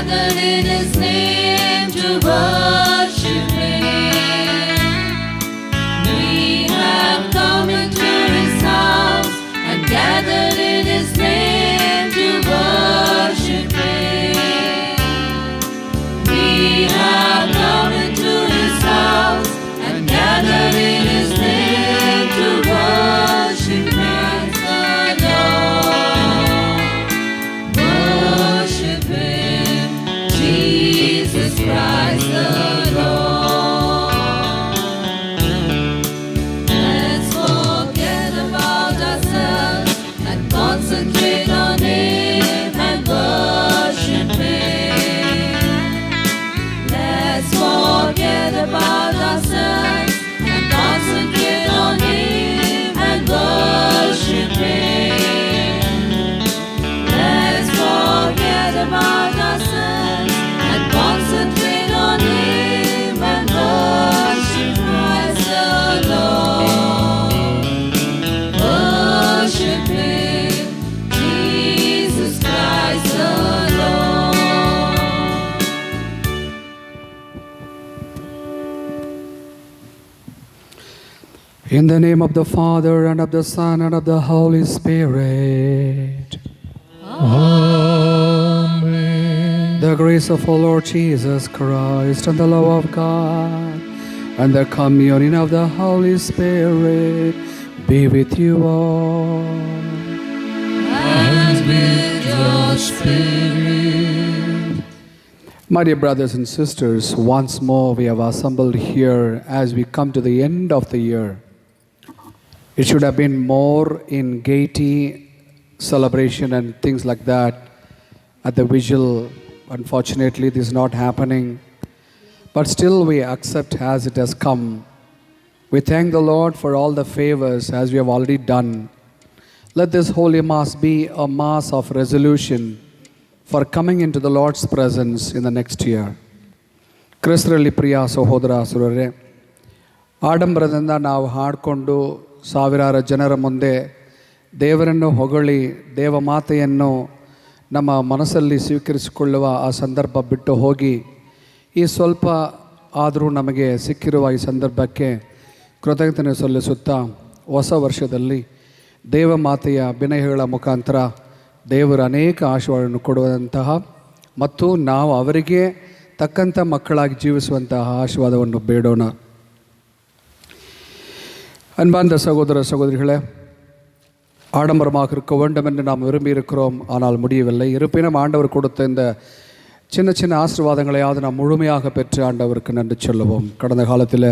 gathered in His name to worship Him. We have come into His house and gathered in His name to worship Him. We have come into His house and gathered in His name to worship Him. Worship Him, Jesus Christ the Lord. Let's forget about ourselves and concentrate on Him and worship Him. Let's forget about ourselves and concentrate on Him and worship Him. Let's forget about ourselves and concentrate on Him and worship Christ the Lord. Worship Him, Jesus Christ the Lord. In the name of the Father, and of the Son, and of the Holy Spirit. Amen. The grace of our Lord Jesus Christ, and the love of God, and the communion of the Holy Spirit be with you all. And with your spirit. My dear brothers and sisters, once more we have assembled here as we come to the end of the year. It should have been more in gaiety, celebration and things like that at the vigil. Unfortunately, this is not happening. But still we accept as it has come. We thank the Lord for all the favors as we have already done. Let this Holy Mass be a Mass of resolution for coming into the Lord's presence in the next year. ಕ್ರಿಸ್ತರಲ್ಲಿ ಪ್ರಿಯ ಸಹೋದರ ಸಹೋದರರೇ, ಆಡಂಬರದಿಂದ ನಾವು ಹಾಡಿಕೊಂಡು ಸಾವಿರಾರು ಜನರ ಮುಂದೆ ದೇವರನ್ನು ಹೊಗಳಿ ದೇವಮಾತೆಯನ್ನು ನಮ್ಮ ಮನಸ್ಸಲ್ಲಿ ಸ್ವೀಕರಿಸಿಕೊಳ್ಳುವ ಆ ಸಂದರ್ಭ ಬಿಟ್ಟು ಹೋಗಿ ಈ ಸ್ವಲ್ಪ ಆದರೂ ನಮಗೆ ಸಿಕ್ಕಿರುವ ಈ ಸಂದರ್ಭಕ್ಕೆ ಕೃತಜ್ಞತೆ ಸಲ್ಲಿಸುತ್ತಾ ಹೊಸ ವರ್ಷದಲ್ಲಿ ದೇವಮಾತೆಯ ಬಿನಯಗಳ ಮುಖಾಂತರ ದೇವರ ಅನೇಕ ಆಶೀರ್ವಾದವನ್ನು ಕೊಡುವಂತಹ ಮತ್ತು ನಾವು ಅವರಿಗೆ ತಕ್ಕಂಥ ಮಕ್ಕಳಾಗಿ ಜೀವಿಸುವಂತಹ ಆಶೀರ್ವಾದವನ್ನು ಬೇಡೋಣ. அன்பார்ந்த சகோதர சகோதரிகளே, ஆடம்பரமாக இருக்க வேண்டும் என்று நாம் விரும்பி இருக்கிறோம், ஆனால் முடியவில்லை. இருப்பினும் ஆண்டவர் கொடுத்த இந்த சின்ன சின்ன ஆசீர்வாதங்களையாவது நாம் முழுமையாக பெற்று ஆண்டவருக்கு நன்றி சொல்லுவோம். கடந்த காலத்தில்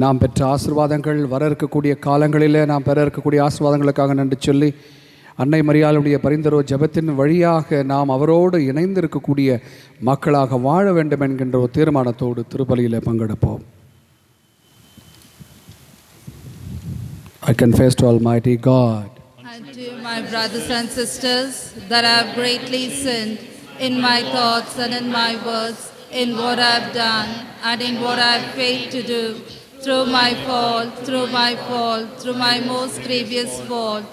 நாம் பெற்ற ஆசீர்வாதங்கள், வர இருக்கக்கூடிய காலங்களில் நாம் பெற இருக்கக்கூடிய ஆசீர்வாதங்களுக்காக நன்றி சொல்லி அன்னை மரியாளுடைய பரிந்துரை ஜெபத்தின் வழியாக நாம் அவரோடு இணைந்து இருக்கக்கூடிய மக்களாக வாழ வேண்டும் என்கின்ற ஒரு தீர்மானத்தோடு திருப்பலியில் பங்கெடுப்போம். I confess to Almighty God and to my brothers and sisters that I have greatly sinned in my thoughts and in my words, in what I have done and in what I have failed to do, through my fault, through my most grievous fault.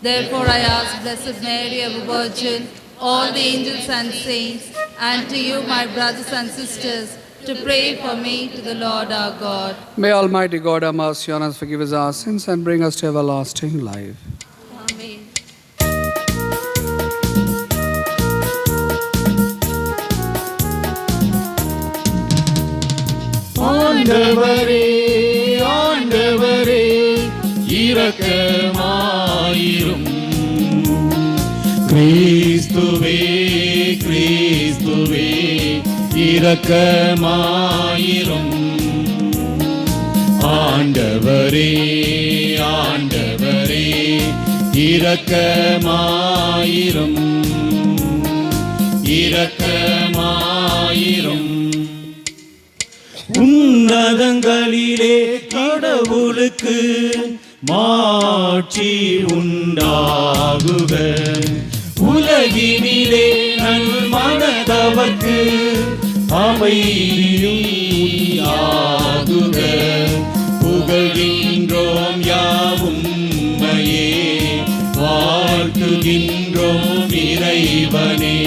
Therefore I ask Blessed Mary, ever Virgin, all the angels and saints, and to you, my brothers and sisters, to pray for me to the Lord our God. May Almighty God have mercy on us, forgive us our sins, and bring us to everlasting life. Amen. ஆண்டவரே ஆண்டவரே இரக்கமாயிரும். கிறிஸ்துவே கிறிஸ்துவே இரக்கமாயிரும். ஆண்டவரே ஆண்டவரே இரக்கமாயிரும். இரக்கமாயிரும். உன்னதங்களிலே கடவுளுக்கு மாட்சி உண்டாகுக. உலகினிலே நல்மனதவர்க்கு அமைதியாகுக. புகழ்கின்றோம் யாவும்மையே, வாழ்த்துகின்றோம் இறைவனே.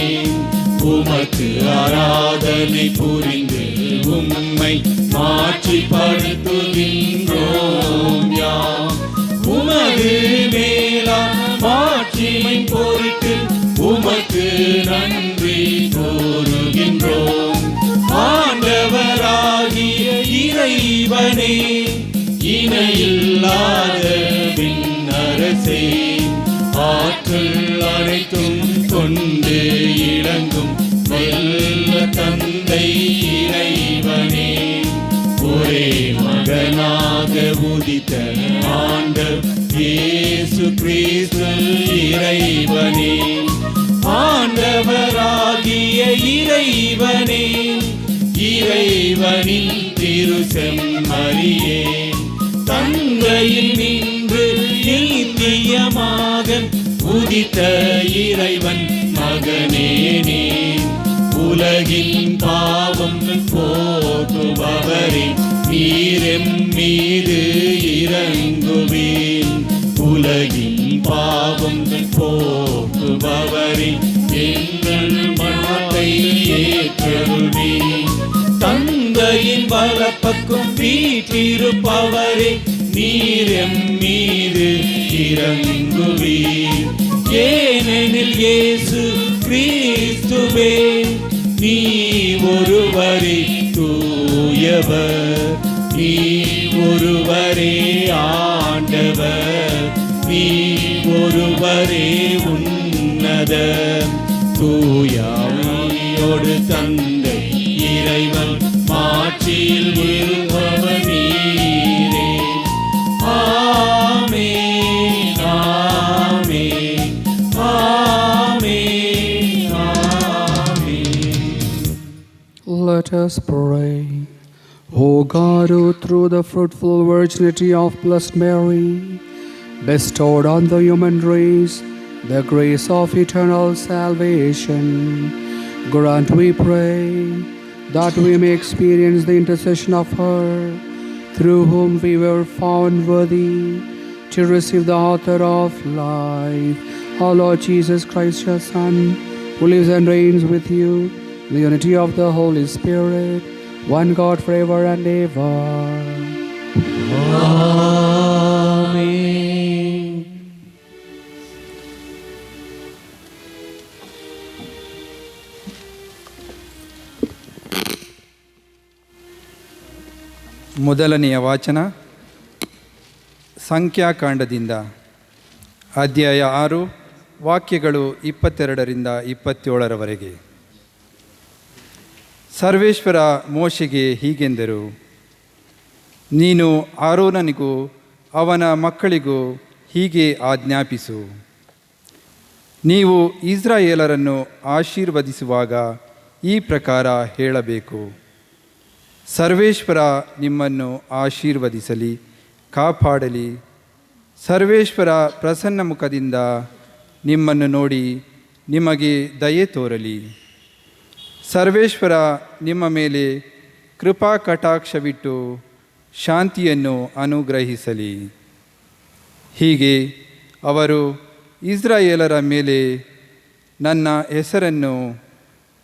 உமக்கு ஆராதனை புரிந்து உம்மை மாட்சிப்படுத்துகின்றோம் யாம். உமது மேலா மாட்சிமை பொருட்டு உமக்கு நன்றி கூறுகின்றோம். ஆண்டவராகிய இறைவனே, இணையில்லாத விண்ணரசே, ஆற்றல் அனைத்தும் கொண்டு இறங்கும் வெல்ல தந்தை இறைவனே, ஒரே மகனாக உதித்த ஆண்டவர் இயேசு கிறிஸ்து இறைவனே, ஆண்டவராகிய இறைவனே, இறைவனின் திருசெம்மறியே, தந்தையில் நின்று நித்தியமாக உதித்த இறைவன் மகனே நீ, உலகின் பாவம் போக்குபவரே, நீரெம் மீது இறங்குவீன். உலகின் பாவம் போக்குபவரே, எங்கள் மனத்தை ஏற்றருள்வீன். தந்தையின் வலப்பக்கம் வீற்றிருப்பவரே, நீரெம் மீது இறங்குவீர். ஏனெனில் இயேசு கிறிஸ்துவே, நீ ஒருவரே தூயவர், நீ ஒருவரே ஆண்டவர், நீ ஒருவரே உன்னத. தூயாமையோடு தந்தை இறைவன் மாட்சியில் இருப்பவர் நீரே. ஆமென், ஆமென், ஆமென், ஆமென். Let us pray. O God, who through the fruitful virginity of Blessed Mary bestowed on the human race the grace of eternal salvation, grant, we pray, that we may experience the intercession of her, through whom we were found worthy to receive the author of life, our Lord Jesus Christ, your Son, who lives and reigns with you in the unity of the Holy Spirit, one God forever and ever. Amen. ಮೊದಲನೆಯ ವಾಚನ ಸಂಖ್ಯಾಕಾಂಡದಿಂದ ಅಧ್ಯಾಯ 6 ವಾಕ್ಯಗಳು 22ರಿಂದ 27ರವರೆಗೆ. ಸರ್ವೇಶ್ವರ ಮೋಶೆಗೆ ಹೀಗೆಂದರು, ನೀನು ಆರೋನನಿಗೂ ಅವನ ಮಕ್ಕಳಿಗೂ ಹೀಗೆ ಆಜ್ಞಾಪಿಸು, ನೀವು ಇಸ್ರಾಯೇಲರನ್ನು ಆಶೀರ್ವದಿಸುವಾಗ ಈ ಪ್ರಕಾರ ಹೇಳಬೇಕು, ಸರ್ವೇಶ್ವರ ನಿಮ್ಮನ್ನು ಆಶೀರ್ವದಿಸಲಿ, ಕಾಪಾಡಲಿ. ಸರ್ವೇಶ್ವರ ಪ್ರಸನ್ನ ಮುಖದಿಂದ ನಿಮ್ಮನ್ನು ನೋಡಿ ನಿಮಗೆ ದಯೆ ತೋರಲಿ. ಸರ್ವೇಶ್ವರ ನಿಮ್ಮ ಮೇಲೆ ಕೃಪಾ ಕಟಾಕ್ಷವಿಟ್ಟು ಶಾಂತಿಯನ್ನು ಅನುಗ್ರಹಿಸಲಿ. ಹೀಗೆ ಅವರು ಇಸ್ರಾಯೇಲರ ಮೇಲೆ ನನ್ನ ಹೆಸರನ್ನು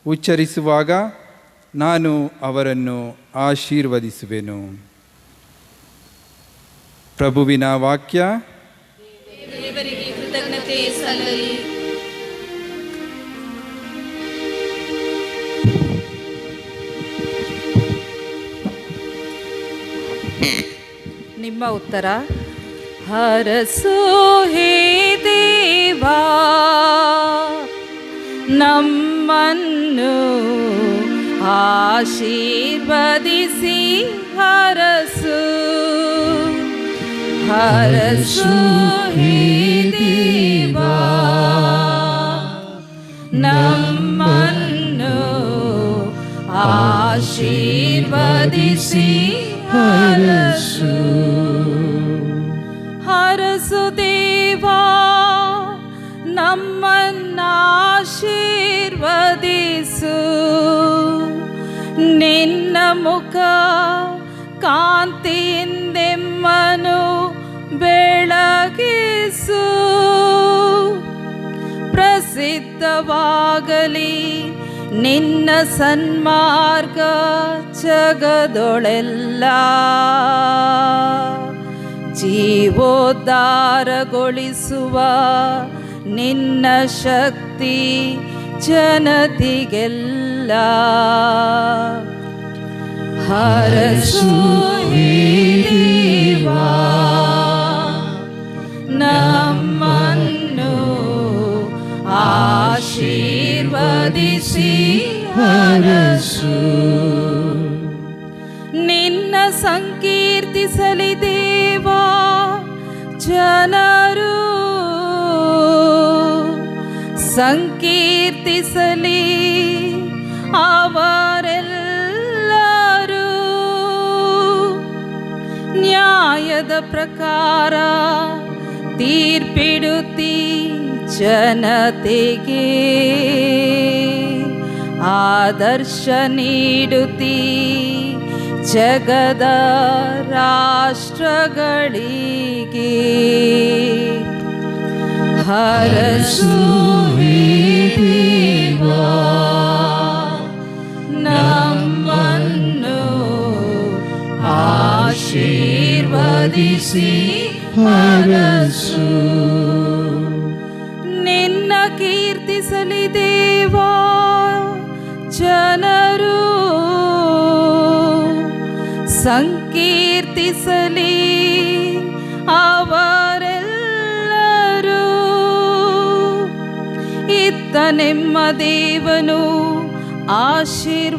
ಉಚ್ಚರಿಸುವಾಗ ನಾನು ಅವರನ್ನು ಆಶೀರ್ವದಿಸುವೆನು. ಪ್ರಭುವಿನ ವಾಕ್ಯ. ದೇವರಿಗೆ ಕೃತಜ್ಞತೆ ಸಲ್ಲಲಿ. ನಿಮ್ಮ ಉತ್ತರ. ಹರಸು ಹೇ ದೇವಾ ನಮ್ಮನ್ನು ಆಶೀರ್ವದಿಸಿ ಹರಸು. ಹರಸು ಹೇ ದೇವಾ ನಮ್ಮನ್ನು ಆಶೀರ್ವದಿಸಿ ಹರಸು. ಹರಸು ದೇವಾ ನಮ್ಮನ್ನಾಶೀರ್ವದಿಸು. ನಿನ್ನ ಮುಖ ಕಾಂತಿಯಿಂದೆಮ್ಮನು ಬೆಳಗಿಸು. ಪ್ರಸಿದ್ಧವಾಗಲಿ ನಿನ್ನ ಸನ್ಮಾರ್ಗ ಜಗದೊಳೆಲ್ಲ ಜೀವೋದ್ಧಾರಗೊಳಿಸುವ ನಿನ್ನ ಶಕ್ತಿ ಜನತೆಗೆಲ್ಲ ಹರಸು ದೇವಾ ನಮ್ಮನ್ನು ಆಶೀರ್ವದಿಸಿ ಹರಸು. ನಿನ್ನ ಸಂಕೀರ್ತಿಸಲಿ ದೇವಾ ಜನರು, ಸಂಕೀರ್ತಿಸಲಿ ಅವರೆಲ್ಲರೂ. ನ್ಯಾಯದ ಪ್ರಕಾರ ತೀರ್ಪಿಡುತ್ತಿ ಜನತೆಗೆ, ಆದರ್ಶ ನೀಡುತ್ತಿ ಜಗದ ರಾಷ್ಟ್ರಗಳಿಗೆ. ಹರಸು ದೇವಾ ನಮ್ಮನ್ನು ಆಶೀರ್ವದಿಸಿ ಹರಸು. ನಿನ್ನ ಕೀರ್ತಿಸಲಿ ದೇವಾ ಜನರು, ಸಂಕೀರ್ತಿಸಲಿ ಅವರೆಲ್ಲರೂ. ಇತ್ತ ನಿಮ್ಮ ದೇವನು ಆಶೀರ್ವಾದವನು,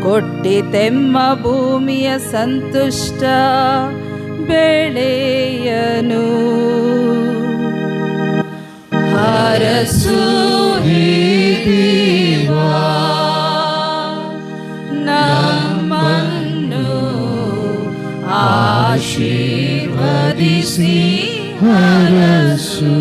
ಕೊಟ್ಟಿತೆಮ್ಮ ಭೂಮಿಯ ಸಂತುಷ್ಟ ಬೆಳೆಯನು. ಹರಸು ದೇವಾ ನಮ್ಮನ್ನು ಆಶೀರ್ವದಿಸಿ ಹರಸು.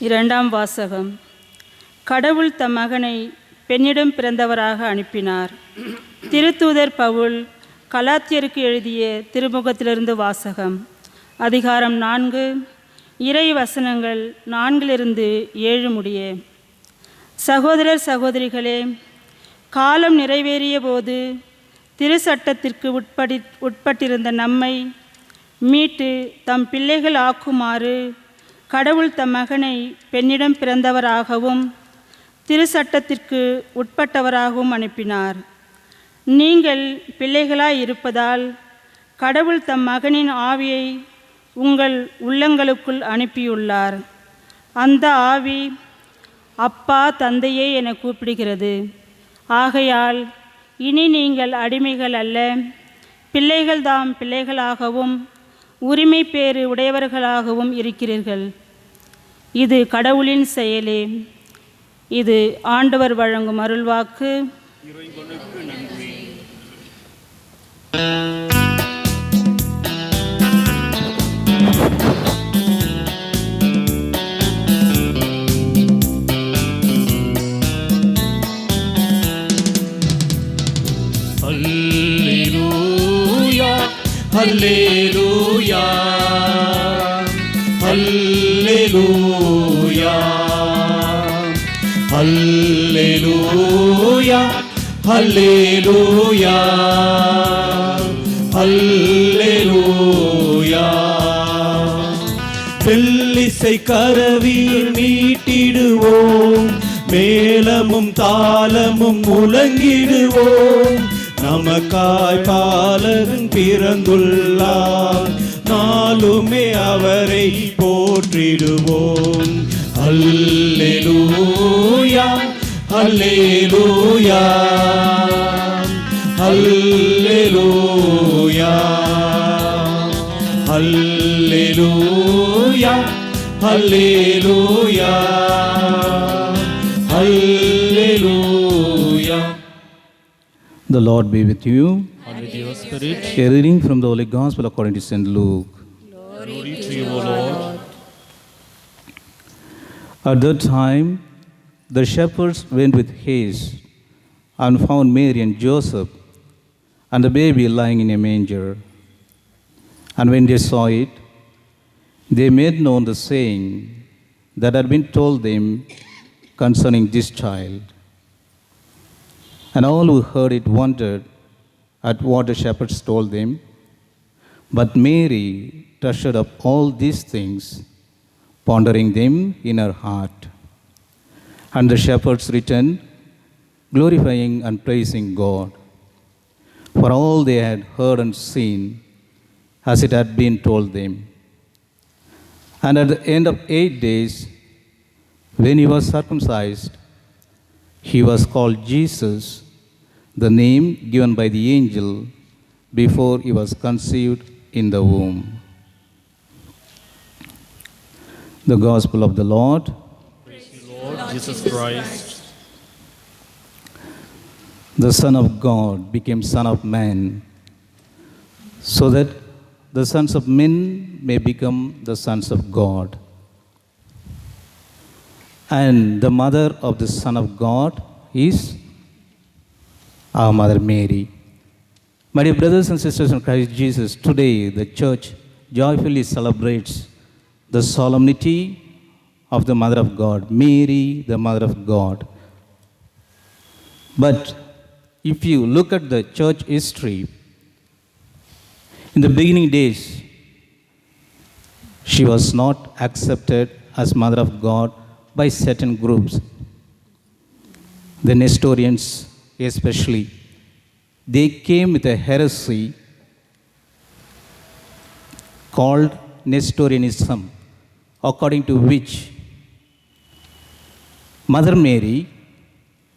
இரண்டாம் வாசகம். கடவுள் தம் மகனை பெண்ணிடம் பிறந்தவராக அனுப்பினார். திருத்தூதர் பவுல் கலாத்தியருக்கு எழுதிய திருமுகத்திலிருந்து வாசகம். அதிகாரம் 4, இறை வசனங்கள் 4-7 முடிய. சகோதரர் சகோதரிகளே, காலம் நிறைவேறிய போது திருச்சட்டத்திற்கு உட்பட்டிருந்த நம்மை மீட்டு தம் பிள்ளைகள் ஆக்குமாறு கடவுள் தம் மகனை பெண்ணிடம் பிறந்தவராகவும் திருச்சட்டத்திற்கு உட்பட்டவராகவும் அனுப்பினார். நீங்கள் பிள்ளைகளாய் இருப்பதால் கடவுள் தம் மகனின் ஆவியை உங்கள் உள்ளங்களுக்குள் அனுப்பியுள்ளார். அந்த ஆவி அப்பா தந்தையே என கூப்பிடுகிறது. ஆகையால் இனி நீங்கள் அடிமைகள் அல்ல, பிள்ளைகள்தாம் பிள்ளைகளாகவும் உரிமை பேறு உடையவர்களாகவும் இருக்கிறீர்கள். இது கடவுளின் செயலே. இது ஆண்டவர் வழங்கும் அருள்வாக்கு. அல்லேலூயா அல்லேலூயா அல்லேலூயா அல்லேலூயா அல்லேலூயா அல்லேலூயா. வெள்ளிசை கரவியில் மீட்டிடுவோம், மேளமும் தாளமும் முழங்கிடுவோம். நமக்காய் பாலகன் பிறந்துள்ளார், நாளுமே அவரை போற்றிடுவோம். அல்லேலூயா அல்லேலூயா அல்லேலூயா அல்லேலூயா அல்லேலூயா அல்லேலூயா. The Lord be with you. And with yours Spirit. A reading from the Holy Gospel according to St. Luke. Glory to you, O Lord. At that time, the shepherds went with haste and found Mary and Joseph and the baby lying in a manger. And when they saw it, they made known the saying that had been told them concerning this child. And all who heard it wondered at what the shepherds told them. But Mary treasured up all these things, pondering them in her heart. And the shepherds returned, glorifying and praising God for all they had heard and seen, as it had been told them. And at the end of 8 days, when he was circumcised, he was called Jesus, the name given by the angel before he was conceived in the womb. The Gospel of the Lord. Lord Jesus Christ. The Son of God became Son of Man, so that the sons of men may become the sons of God. And the mother of the Son of God is our Mother Mary. My dear brothers and sisters in Christ Jesus, today the Church joyfully celebrates the solemnity of the Mother of God, Mary, the Mother of God. But if you look at the Church history, in the beginning days, she was not accepted as Mother of God by certain groups. The Nestorians especially, they came with a heresy called Nestorianism, according to which Mother Mary,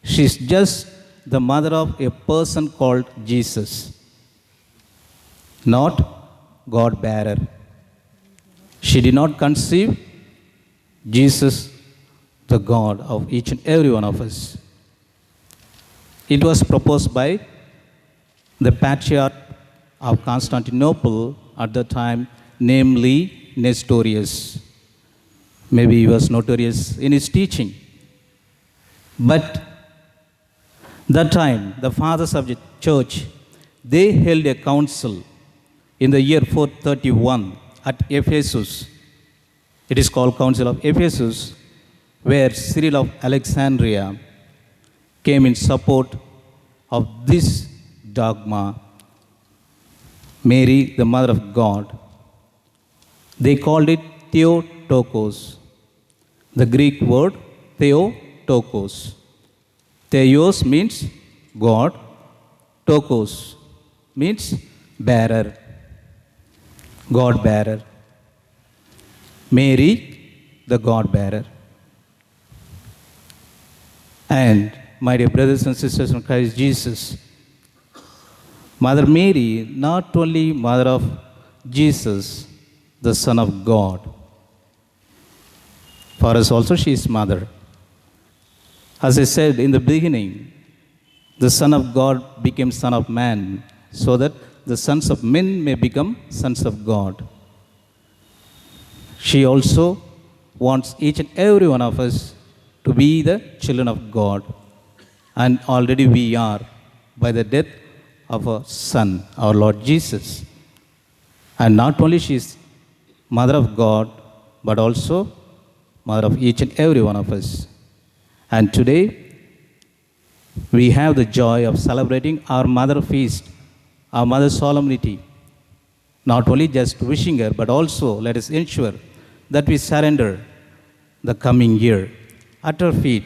she's just the mother of a person called Jesus, not God bearer. She did not conceive Jesus, the God of each and every one of us. It was proposed by the Patriarch of Constantinople at the time, namely Nestorius. Maybe he was notorious in his teaching. But that time, the fathers of the church, they held a council in the year 431 at Ephesus. It is called Council of Ephesus, where Cyril of Alexandria came in support of this dogma, Mary, the Mother of God. They called it Theotokos. The Greek word Theotokos. Theos means God, Tokos means bearer, God bearer. Mary, the God bearer. And my dear brothers and sisters in Christ Jesus, Mother Mary, not only mother of Jesus, the Son of God, for us also she is mother. As I said in the beginning, the Son of God became Son of Man, so that the sons of men may become sons of God. She also wants each and every one of us to be the children of God. And already we are by the death of our Son, our Lord Jesus. And not only she is Mother of God, but also Mother of each and every one of us. And today, we have the joy of celebrating our Mother Feast, our Mother Solemnity. Not only just wishing her, but also let us ensure that we surrender the coming year at her feet,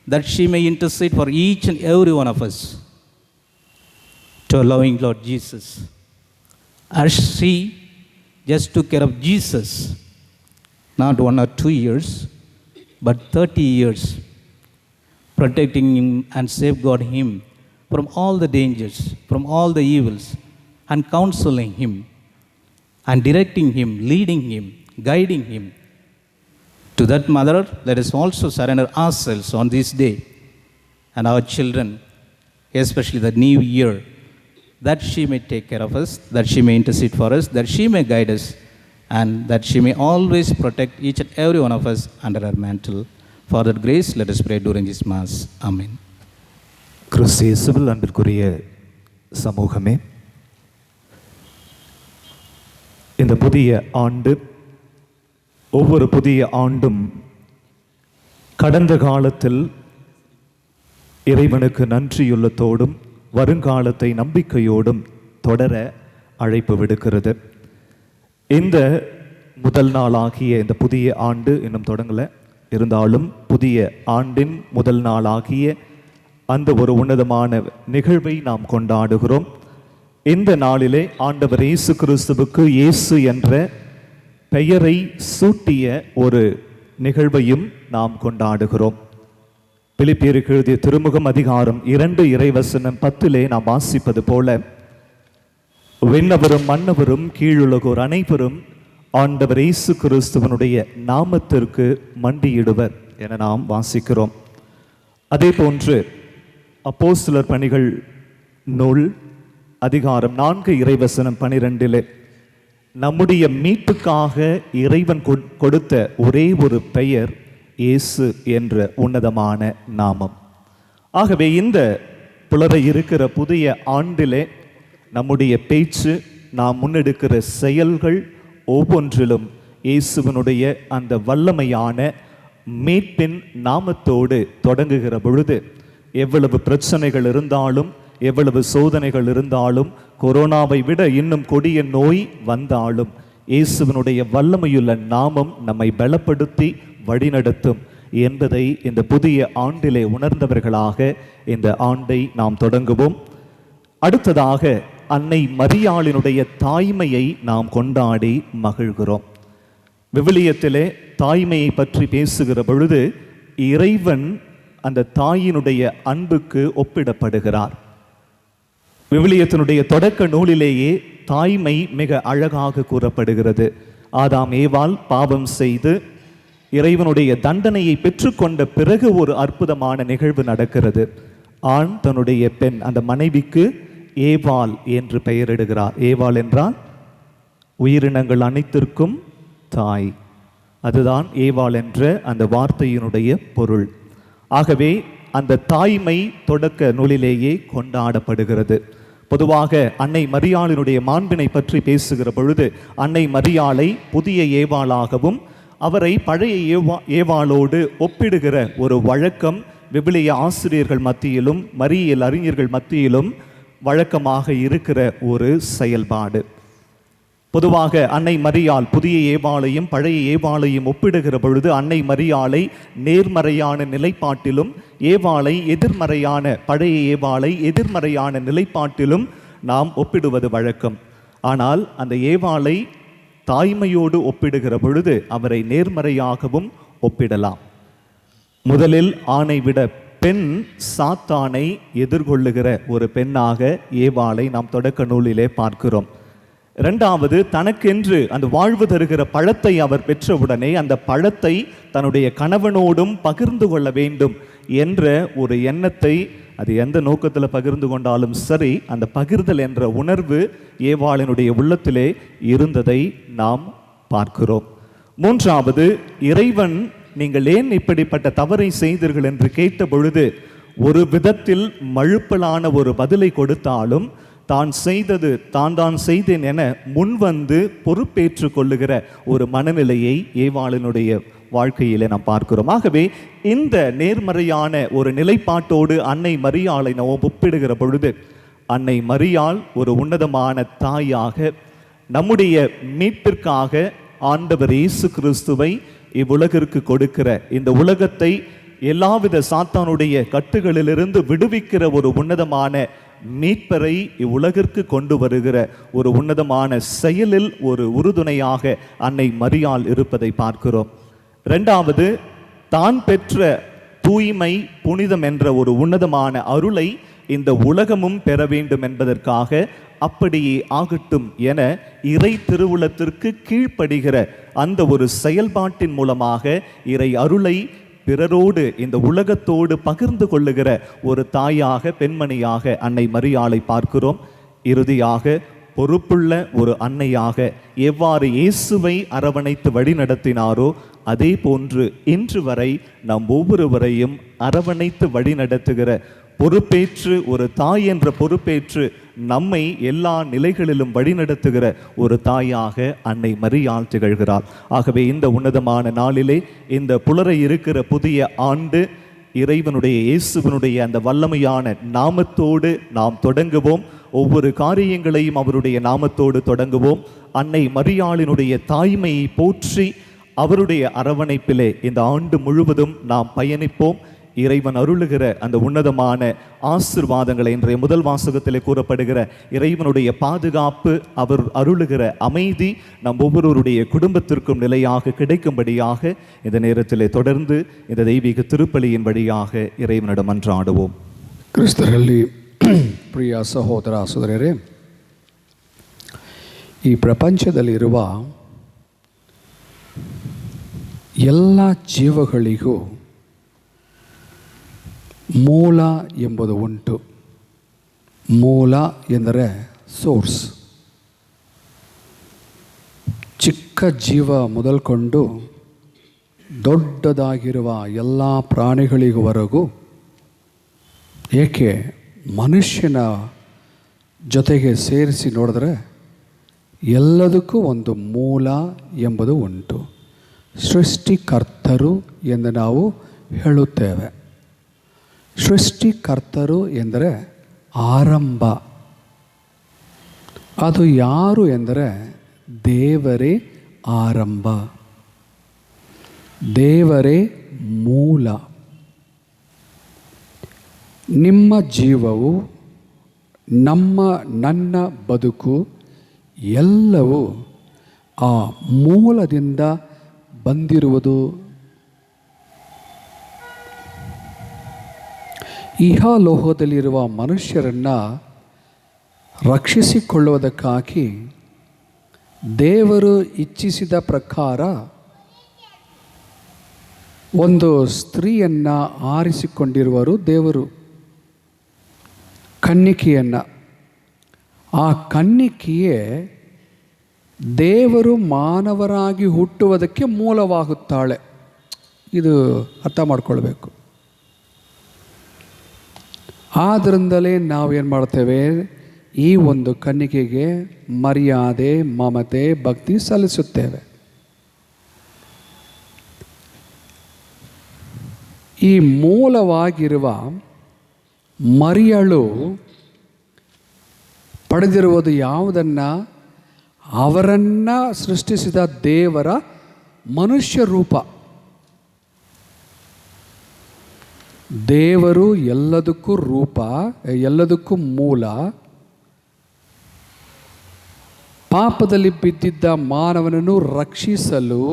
that she may intercede for each and every one of us to our loving Lord Jesus. As she just took care of Jesus, not 1 or 2 years, but 30 years, protecting him and safeguarding him from all the dangers, from all the evils, and counseling him, and directing him, leading him, guiding him. To that mother, let us also surrender ourselves on this day, and our children, especially the new year, that she may take care of us, that she may intercede for us, that she may guide us, and that she may always protect each and every one of us under her mantle. For that grace, let us pray during this Mass. Amen. கிறிஸ்து இயேசுவில் அன்பிற்குரிய சமூகமே, இந்த புதிய ஆண்டு ஒவ்வொரு புதிய ஆண்டும் கடந்த காலத்தில் இறைவனுக்கு நன்றியுள்ளத்தோடும் வருங்காலத்தை நம்பிக்கையோடும் தொடர அழைப்பு விடுக்கிறது. இந்த முதல் நாளாகிய இந்த புதிய ஆண்டு இன்னும் தொடங்கலை, இருந்தாலும் புதிய ஆண்டின் முதல் நாளாகிய அந்த ஒரு உன்னதமான நிகழ்வை நாம் கொண்டாடுகிறோம். இந்த நாளிலே ஆண்டவர் இயேசு கிறிஸ்துவுக்கு இயேசு என்ற பெயரை சூட்டிய ஒரு நிகழ்வையும் நாம் கொண்டாடுகிறோம். பிலிப்பியருக்கு எழுதிய திருமுகம் அதிகாரம் 2 இறைவசனம் 10 நாம் வாசிப்பது போல, விண்ணவரும் மன்னவரும் கீழுலகோர் அனைவரும் ஆண்டவர் இயேசு கிறிஸ்துவனுடைய நாமத்திற்கு மண்டியிடுவர் என நாம் வாசிக்கிறோம். அதே போன்று அப்போஸ்தலர் பணிகள் நூல் அதிகாரம் 4 இறைவசனம் 12 நம்முடைய மீட்புக்காக இறைவன் கொடுத்த ஒரே ஒரு பெயர் இயேசு என்ற உன்னதமான நாமம். ஆகவே இந்த புலர இருக்கிற புதிய ஆண்டிலே நம்முடைய பேச்சு, நாம் முன்னெடுக்கிற செயல்கள் ஒவ்வொன்றிலும் இயேசுவனுடைய அந்த வல்லமையான மீட்பின் நாமத்தோடு தொடங்குகிற பொழுது, எவ்வளவு பிரச்சனைகள் இருந்தாலும், எவ்வளவு சோதனைகள் இருந்தாலும், கொரோனாவை விட இன்னும் கொடிய நோய் வந்தாலும், இயேசுவனுடைய வல்லமையுள்ள நாமம் நம்மை பலப்படுத்தி வழிநடத்தும் என்பதை இந்த புதிய ஆண்டிலே உணர்ந்தவர்களாக இந்த ஆண்டை நாம் தொடங்குவோம். அடுத்ததாக அன்னை மரியாளினுடைய தாய்மையை நாம் கொண்டாடி மகிழ்கிறோம். விவிலியத்திலே தாய்மையை பற்றி பேசுகிற பொழுது இறைவன் அந்த தாயினுடைய அன்புக்கு ஒப்பிடப்படுகிறார். விவிலியத்தினுடைய தொடக்க நூலிலேயே தாய்மை மிக அழகாக கூறப்படுகிறது. ஆதாம் ஏவாள் பாவம் செய்து இறைவனுடைய தண்டனையை பெற்றுக்கொண்ட பிறகு ஒரு அற்புதமான நிகழ்வு நடக்கிறது. ஆண் தன்னுடைய பெண் அந்த மனைவிக்கு ஏவாள் என்று பெயரிடுகிறார். ஏவாள் என்றால் உயிரினங்கள் அனைத்திற்கும் தாய். அதுதான் ஏவாள் என்ற அந்த வார்த்தையினுடைய பொருள். ஆகவே அந்த தாய்மை தொடக்க நூலிலேயே கொண்டாடப்படுகிறது. பொதுவாக அன்னை மரியாளினுடைய மாண்பினை பற்றி பேசுகிற பொழுது அன்னை மரியாளை புதிய ஏவாளாகவும் அவரை பழைய ஏவாளோடு ஒப்பிடுகிற ஒரு வழக்கம் விவிலிய ஆசிரியர்கள் மத்தியிலும் மரியியல் அறிஞர்கள் மத்தியிலும் வழக்கமாக இருக்கிற ஒரு செயல்பாடு. பொதுவாக அன்னை மரியாள் புதிய ஏவாளையும் பழைய ஏவாளையும் ஒப்பிடுகிற பொழுது அன்னை மரியாளை நேர்மறையான நிலைப்பாட்டிலும், ஏவாளை எதிர்மறையான பழைய ஏவாளை எதிர்மறையான நிலைப்பாட்டிலும் நாம் ஒப்பிடுவது வழக்கம். ஆனால் அந்த ஏவாளை தாய்மையோடு ஒப்பிடுகிற பொழுது அவரை நேர்மறையாகவும் ஒப்பிடலாம். முதலில் ஆணை விட பெண் சாத்தானை எதிர்கொள்ளுகிற ஒரு பெண்ணாக ஏவாளை நாம் தொடக்க நூலிலே பார்க்கிறோம். இரண்டாவது, தனக்கென்று அந்த வாழ்வு தருகிற பழத்தை அவர் பெற்றவுடனே அந்த பழத்தை தன்னுடைய கணவனோடும் பகிர்ந்து கொள்ள வேண்டும் என்ற ஒரு எண்ணத்தை, அது எந்த நோக்கத்தில் பகிர்ந்து கொண்டாலும் சரி, அந்த பகிர்தல் என்ற உணர்வு ஏவாளினுடைய உள்ளத்திலே இருந்ததை நாம் பார்க்கிறோம். மூன்றாவது, இறைவன் நீங்கள் ஏன் இப்படிப்பட்ட தவறை செய்தீர்கள் என்று கேட்ட பொழுது ஒரு விதத்தில் மழுப்பலான ஒரு பதிலை கொடுத்தாலும் தான் செய்தது தான் செய்தேன் என முன்வந்து பொறுப்பேற்று கொள்ளுகிற ஒரு மனநிலையை ஏவாளினுடைய வாழ்க்கையிலே நாம் பார்க்கிறோம். ஆகவே இந்த நேர்மறையான ஒரு நிலைப்பாட்டோடு அன்னை மரியாளை நாம் ஒப்பிடுகிற பொழுது அன்னை மரியாள் ஒரு உன்னதமான தாயாக நம்முடைய மீட்பிற்காக ஆண்டவர் இயேசு கிறிஸ்துவை இவ்வுலகிற்கு கொடுக்கிற, இந்த உலகத்தை எல்லாவித சாத்தானுடைய கட்டுகளிலிருந்து விடுவிக்கிற ஒரு உன்னதமான மீட்பரை இவ்வுலகிற்கு கொண்டு வருகிற ஒரு உன்னதமான செயலில் ஒரு உறுதுணையாக அன்னை மரியாள் இருப்பதை பார்க்கிறோம். இரண்டாவது, தான் பெற்ற தூய்மை புனிதம் என்ற ஒரு உன்னதமான அருளை இந்த உலகமும் பெற வேண்டும் என்பதற்காக அப்படியே ஆகட்டும் என இறை திருவுளத்திற்கு கீழ்ப்படுகிற அந்த ஒரு செயல்பாட்டின் மூலமாக இறை அருளை பிறரோடு இந்த உலகத்தோடு பகிர்ந்து கொள்ளுகிற ஒரு தாயாக பெண்மணியாக அன்னை மரியாளை பார்க்கிறோம். இறுதியாக பொறுப்புள்ள ஒரு அன்னையாக எவ்வாறு இயேசுவை அரவணைத்து வழிநடத்தினாரோ அதே போன்று இன்று வரை நம் ஒவ்வொருவரையும் அரவணைத்து வழிநடத்துகிற பொறுப்பேற்று, ஒரு தாய் என்ற பொறுப்பேற்று நம்மை எல்லா நிலைகளிலும் வழிநடத்துகிற ஒரு தாயாக அன்னை மரியாள் திகழ்கிறாள். ஆகவே இந்த உன்னதமான நாளிலே, இந்த புலர இருக்கிற புதிய ஆண்டு, இறைவனுடைய இயேசுவனுடைய அந்த வல்லமையான நாமத்தோடு நாம் தொடங்குவோம். ஒவ்வொரு காரியங்களையும் அவருடைய நாமத்தோடு தொடங்குவோம். அன்னை மரியாளினுடைய தாய்மையை போற்றி அவருடைய அரவணைப்பிலே இந்த ஆண்டு முழுவதும் நாம் பயணிப்போம். இறைவன் அருளுகிற அந்த உன்னதமான ஆசீர்வாதங்களை, இன்றைய முதல் வாசகத்திலே கூறப்படுகிற இறைவனுடைய பாதுகாப்பு, அவர் அருளுகிற அமைதி நம் ஒவ்வொருவருடைய குடும்பத்திற்கும் நிலையாக கிடைக்கும்படியாக இந்த நேரத்திலே தொடர்ந்து இந்த தெய்வீக திருப்பலியின் வழியாக இறைவனிடம் மன்றாடுவோம். ಕ್ರಿಸ್ತರಲ್ಲಿ ಪ್ರಿಯ ಸಹೋದರ ಸಹೋದರರೇ, ಈ ಪ್ರಪಂಚದಲ್ಲಿರುವ ಎಲ್ಲ ಜೀವಗಳಿಗೂ ಮೂಲ ಎಂಬುದು ಉಂಟು. ಮೂಲ ಎಂದರೆ ಸೋರ್ಸ್. ಚಿಕ್ಕ ಜೀವ ಮೊದಲ್ಕೊಂಡು ದೊಡ್ಡದಾಗಿರುವ ಎಲ್ಲ ಪ್ರಾಣಿಗಳಿವರೆಗೂ, ಏಕೆ ಮನುಷ್ಯನ ಜೊತೆಗೆ ಸೇರಿಸಿ ನೋಡಿದ್ರೆ ಎಲ್ಲದಕ್ಕೂ ಒಂದು ಮೂಲ ಎಂಬುದು ಉಂಟು. ಸೃಷ್ಟಿಕರ್ತರು ಎಂದು ನಾವು ಹೇಳುತ್ತೇವೆ. ಸೃಷ್ಟಿಕರ್ತರು ಎಂದರೆ ಆರಂಭ. ಅದು ಯಾರು ಎಂದರೆ ದೇವರೇ ಆರಂಭ, ದೇವರೇ ಮೂಲ. ನಿಮ್ಮ ಜೀವವು, ನನ್ನ ಬದುಕು ಎಲ್ಲವೂ ಆ ಮೂಲದಿಂದ ಬಂದಿರುವುದು. ಇಹಲೋಕದಲ್ಲಿರುವ ಮನುಷ್ಯರನ್ನು ರಕ್ಷಿಸಿಕೊಳ್ಳುವುದಕ್ಕಾಗಿ ದೇವರು ಇಚ್ಛಿಸಿದ ಪ್ರಕಾರ ಒಂದು ಸ್ತ್ರೀಯನ್ನು ಆರಿಸಿಕೊಂಡಿರುವರು ದೇವರು, ಕನ್ನಿಕೆಯನ್ನು. ಆ ಕನ್ನಿಕೆಯೇ ದೇವರು ಮಾನವರಾಗಿ ಹುಟ್ಟುವುದಕ್ಕೆ ಮೂಲವಾಗುತ್ತಾಳೆ. ಇದು ಅರ್ಥ ಮಾಡಿಕೊಳ್ಬೇಕು. ಆದ್ದರಿಂದಲೇ ನಾವೇನು ಮಾಡ್ತೇವೆ, ಈ ಒಂದು ಕನ್ನಿಕೆಗೆ ಮರ್ಯಾದೆ, ಮಮತೆ, ಭಕ್ತಿ ಸಲ್ಲಿಸುತ್ತೇವೆ. ಈ ಮೂಲವಾಗಿರುವ ಮರಿಯಳು ಪಡೆದಿರುವುದು ಯಾವುದನ್ನು? ಅವರನ್ನು ಸೃಷ್ಟಿಸಿದ ದೇವರ ಮನುಷ್ಯ ರೂಪ. ದೇವರು ಎಲ್ಲದಕ್ಕೂ ರೂಪ, ಎಲ್ಲದಕ್ಕೂ ಮೂಲ. ಪಾಪದಲ್ಲಿ ಬಿದ್ದಿದ್ದ ಮಾನವನನ್ನು ರಕ್ಷಿಸಲು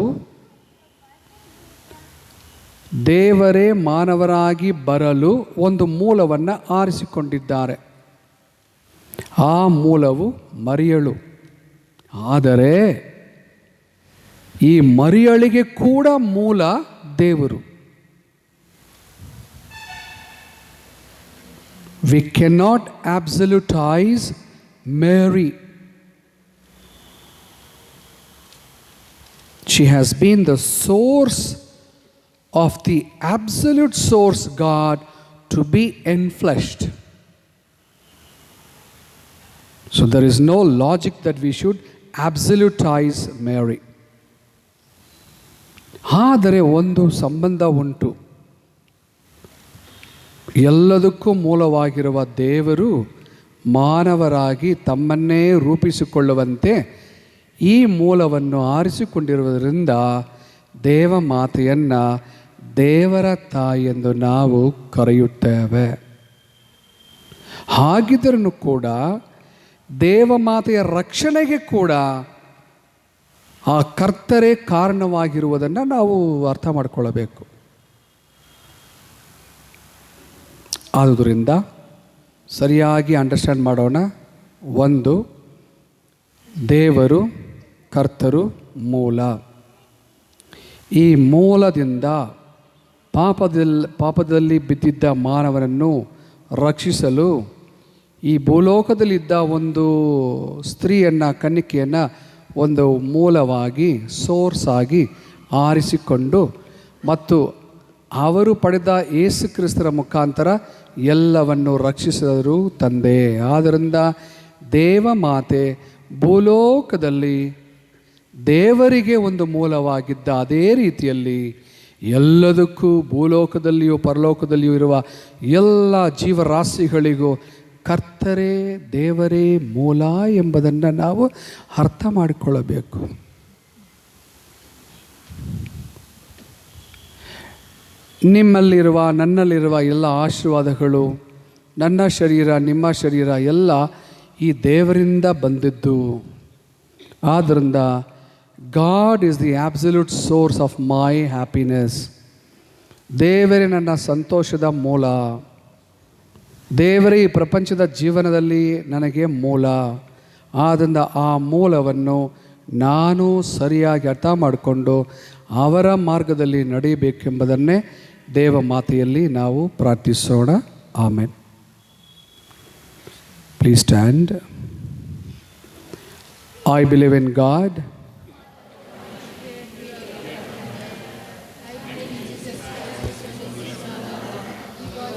ದೇವರೇ ಮಾನವರಾಗಿ ಬರಲು ಒಂದು ಮೂಲವನ್ನು ಆರಿಸಿಕೊಂಡಿದ್ದಾರೆ. ಆ ಮೂಲವು ಮರಿಯಳು. ಆದರೆ ಈ ಮರಿಯಳಿಗೆ ಕೂಡ ಮೂಲ ದೇವರು. We cannot absolutize Mary. She has been the source of the absolute source God to be enfleshed. So there is no logic that we should absolutize Mary. ಆದರೆ ಒಂದು ಸಂಬಂಧ ಉಂಟು. ಎಲ್ಲದಕ್ಕೂ ಮೂಲವಾಗಿರುವ ದೇವರು ಮಾನವರಾಗಿ ತಮ್ಮನ್ನೇ ರೂಪಿಸಿಕೊಳ್ಳುವಂತೆ ಈ ಮೂಲವನ್ನು ಆರಿಸಿಕೊಂಡಿರುವುದರಿಂದ ದೇವಮಾತೆಯನ್ನು ದೇವರ ತಾಯಿ ಎಂದು ನಾವು ಕರೆಯುತ್ತೇವೆ. ಹಾಗಿದ್ದರೂ ಕೂಡ ದೇವಮಾತೆಯ ರಕ್ಷಣೆಗೆ ಕೂಡ ಆ ಕರ್ತರೇ ಕಾರಣವಾಗಿರುವುದನ್ನು ನಾವು ಅರ್ಥ ಮಾಡಿಕೊಳ್ಳಬೇಕು. ಆದುದರಿಂದ ಸರಿಯಾಗಿ ಅಂಡರ್ಸ್ಟ್ಯಾಂಡ್ ಮಾಡೋಣ. ಒಂದು, ದೇವರು ಕರ್ತರು ಮೂಲ. ಈ ಮೂಲದಿಂದ ಪಾಪದಲ್ಲಿ ಬಿದ್ದಿದ್ದ ಮಾನವನನ್ನು ರಕ್ಷಿಸಲು ಈ ಭೂಲೋಕದಲ್ಲಿದ್ದ ಒಂದು ಸ್ತ್ರೀಯನ್ನು, ಕನ್ನಿಕೆಯನ್ನು ಒಂದು ಮೂಲವಾಗಿ, ಸೋರ್ಸ್ ಆಗಿ ಆರಿಸಿಕೊಂಡು ಮತ್ತು ಅವರು ಪಡೆದ ಯೇಸು ಕ್ರಿಸ್ತರ ಮುಖಾಂತರ ಎಲ್ಲವನ್ನು ರಕ್ಷಿಸಿದರು ತಂದೆ. ಆದ್ದರಿಂದ ದೇವಮಾತೆ ಭೂಲೋಕದಲ್ಲಿ ದೇವರಿಗೆ ಒಂದು ಮೂಲವಾಗಿದ್ದ ಅದೇ ರೀತಿಯಲ್ಲಿ ಎಲ್ಲದಕ್ಕೂ ಭೂಲೋಕದಲ್ಲಿಯೂ ಪರಲೋಕದಲ್ಲಿಯೂ ಇರುವ ಎಲ್ಲ ಜೀವರಾಶಿಗಳಿಗೂ ಕರ್ತರೇ ದೇವರೇ ಮೂಲ ಎಂಬುದನ್ನು ನಾವು ಅರ್ಥ ಮಾಡಿಕೊಳ್ಳಬೇಕು. ನಿಮ್ಮಲ್ಲಿರುವ, ನನ್ನಲ್ಲಿರುವ ಎಲ್ಲ ಆಶೀರ್ವಾದಗಳು, ನನ್ನ ಶರೀರ, ನಿಮ್ಮ ಶರೀರ ಎಲ್ಲ ಈ ದೇವರಿಂದ ಬಂದಿದ್ದು. ಆದ್ದರಿಂದ god is the absolute source of my happiness. ದೇವರೇ ನನ್ನ ಸಂತೋಷದ ಮೂಲ. ದೇವರೇ ಈ ಪ್ರಪಂಚದ ಜೀವನದಲ್ಲಿ ನನಗೆ ಮೂಲ. ಆದ್ದರಿಂದ ಆ ಮೂಲವನ್ನು ನಾನು ಸರಿಯಾಗಿ ಅರ್ಥ ಮಾಡಿಕೊಂಡು ಅವರ ಮಾರ್ಗದಲ್ಲಿ ನಡೆಯಬೇಕೆಂಬುದನ್ನೇ ದೇವಮಾತೆಯಲ್ಲಿ ನಾವು ಪ್ರಾರ್ಥಿಸೋಣ. Amen. Please stand. I believe in God,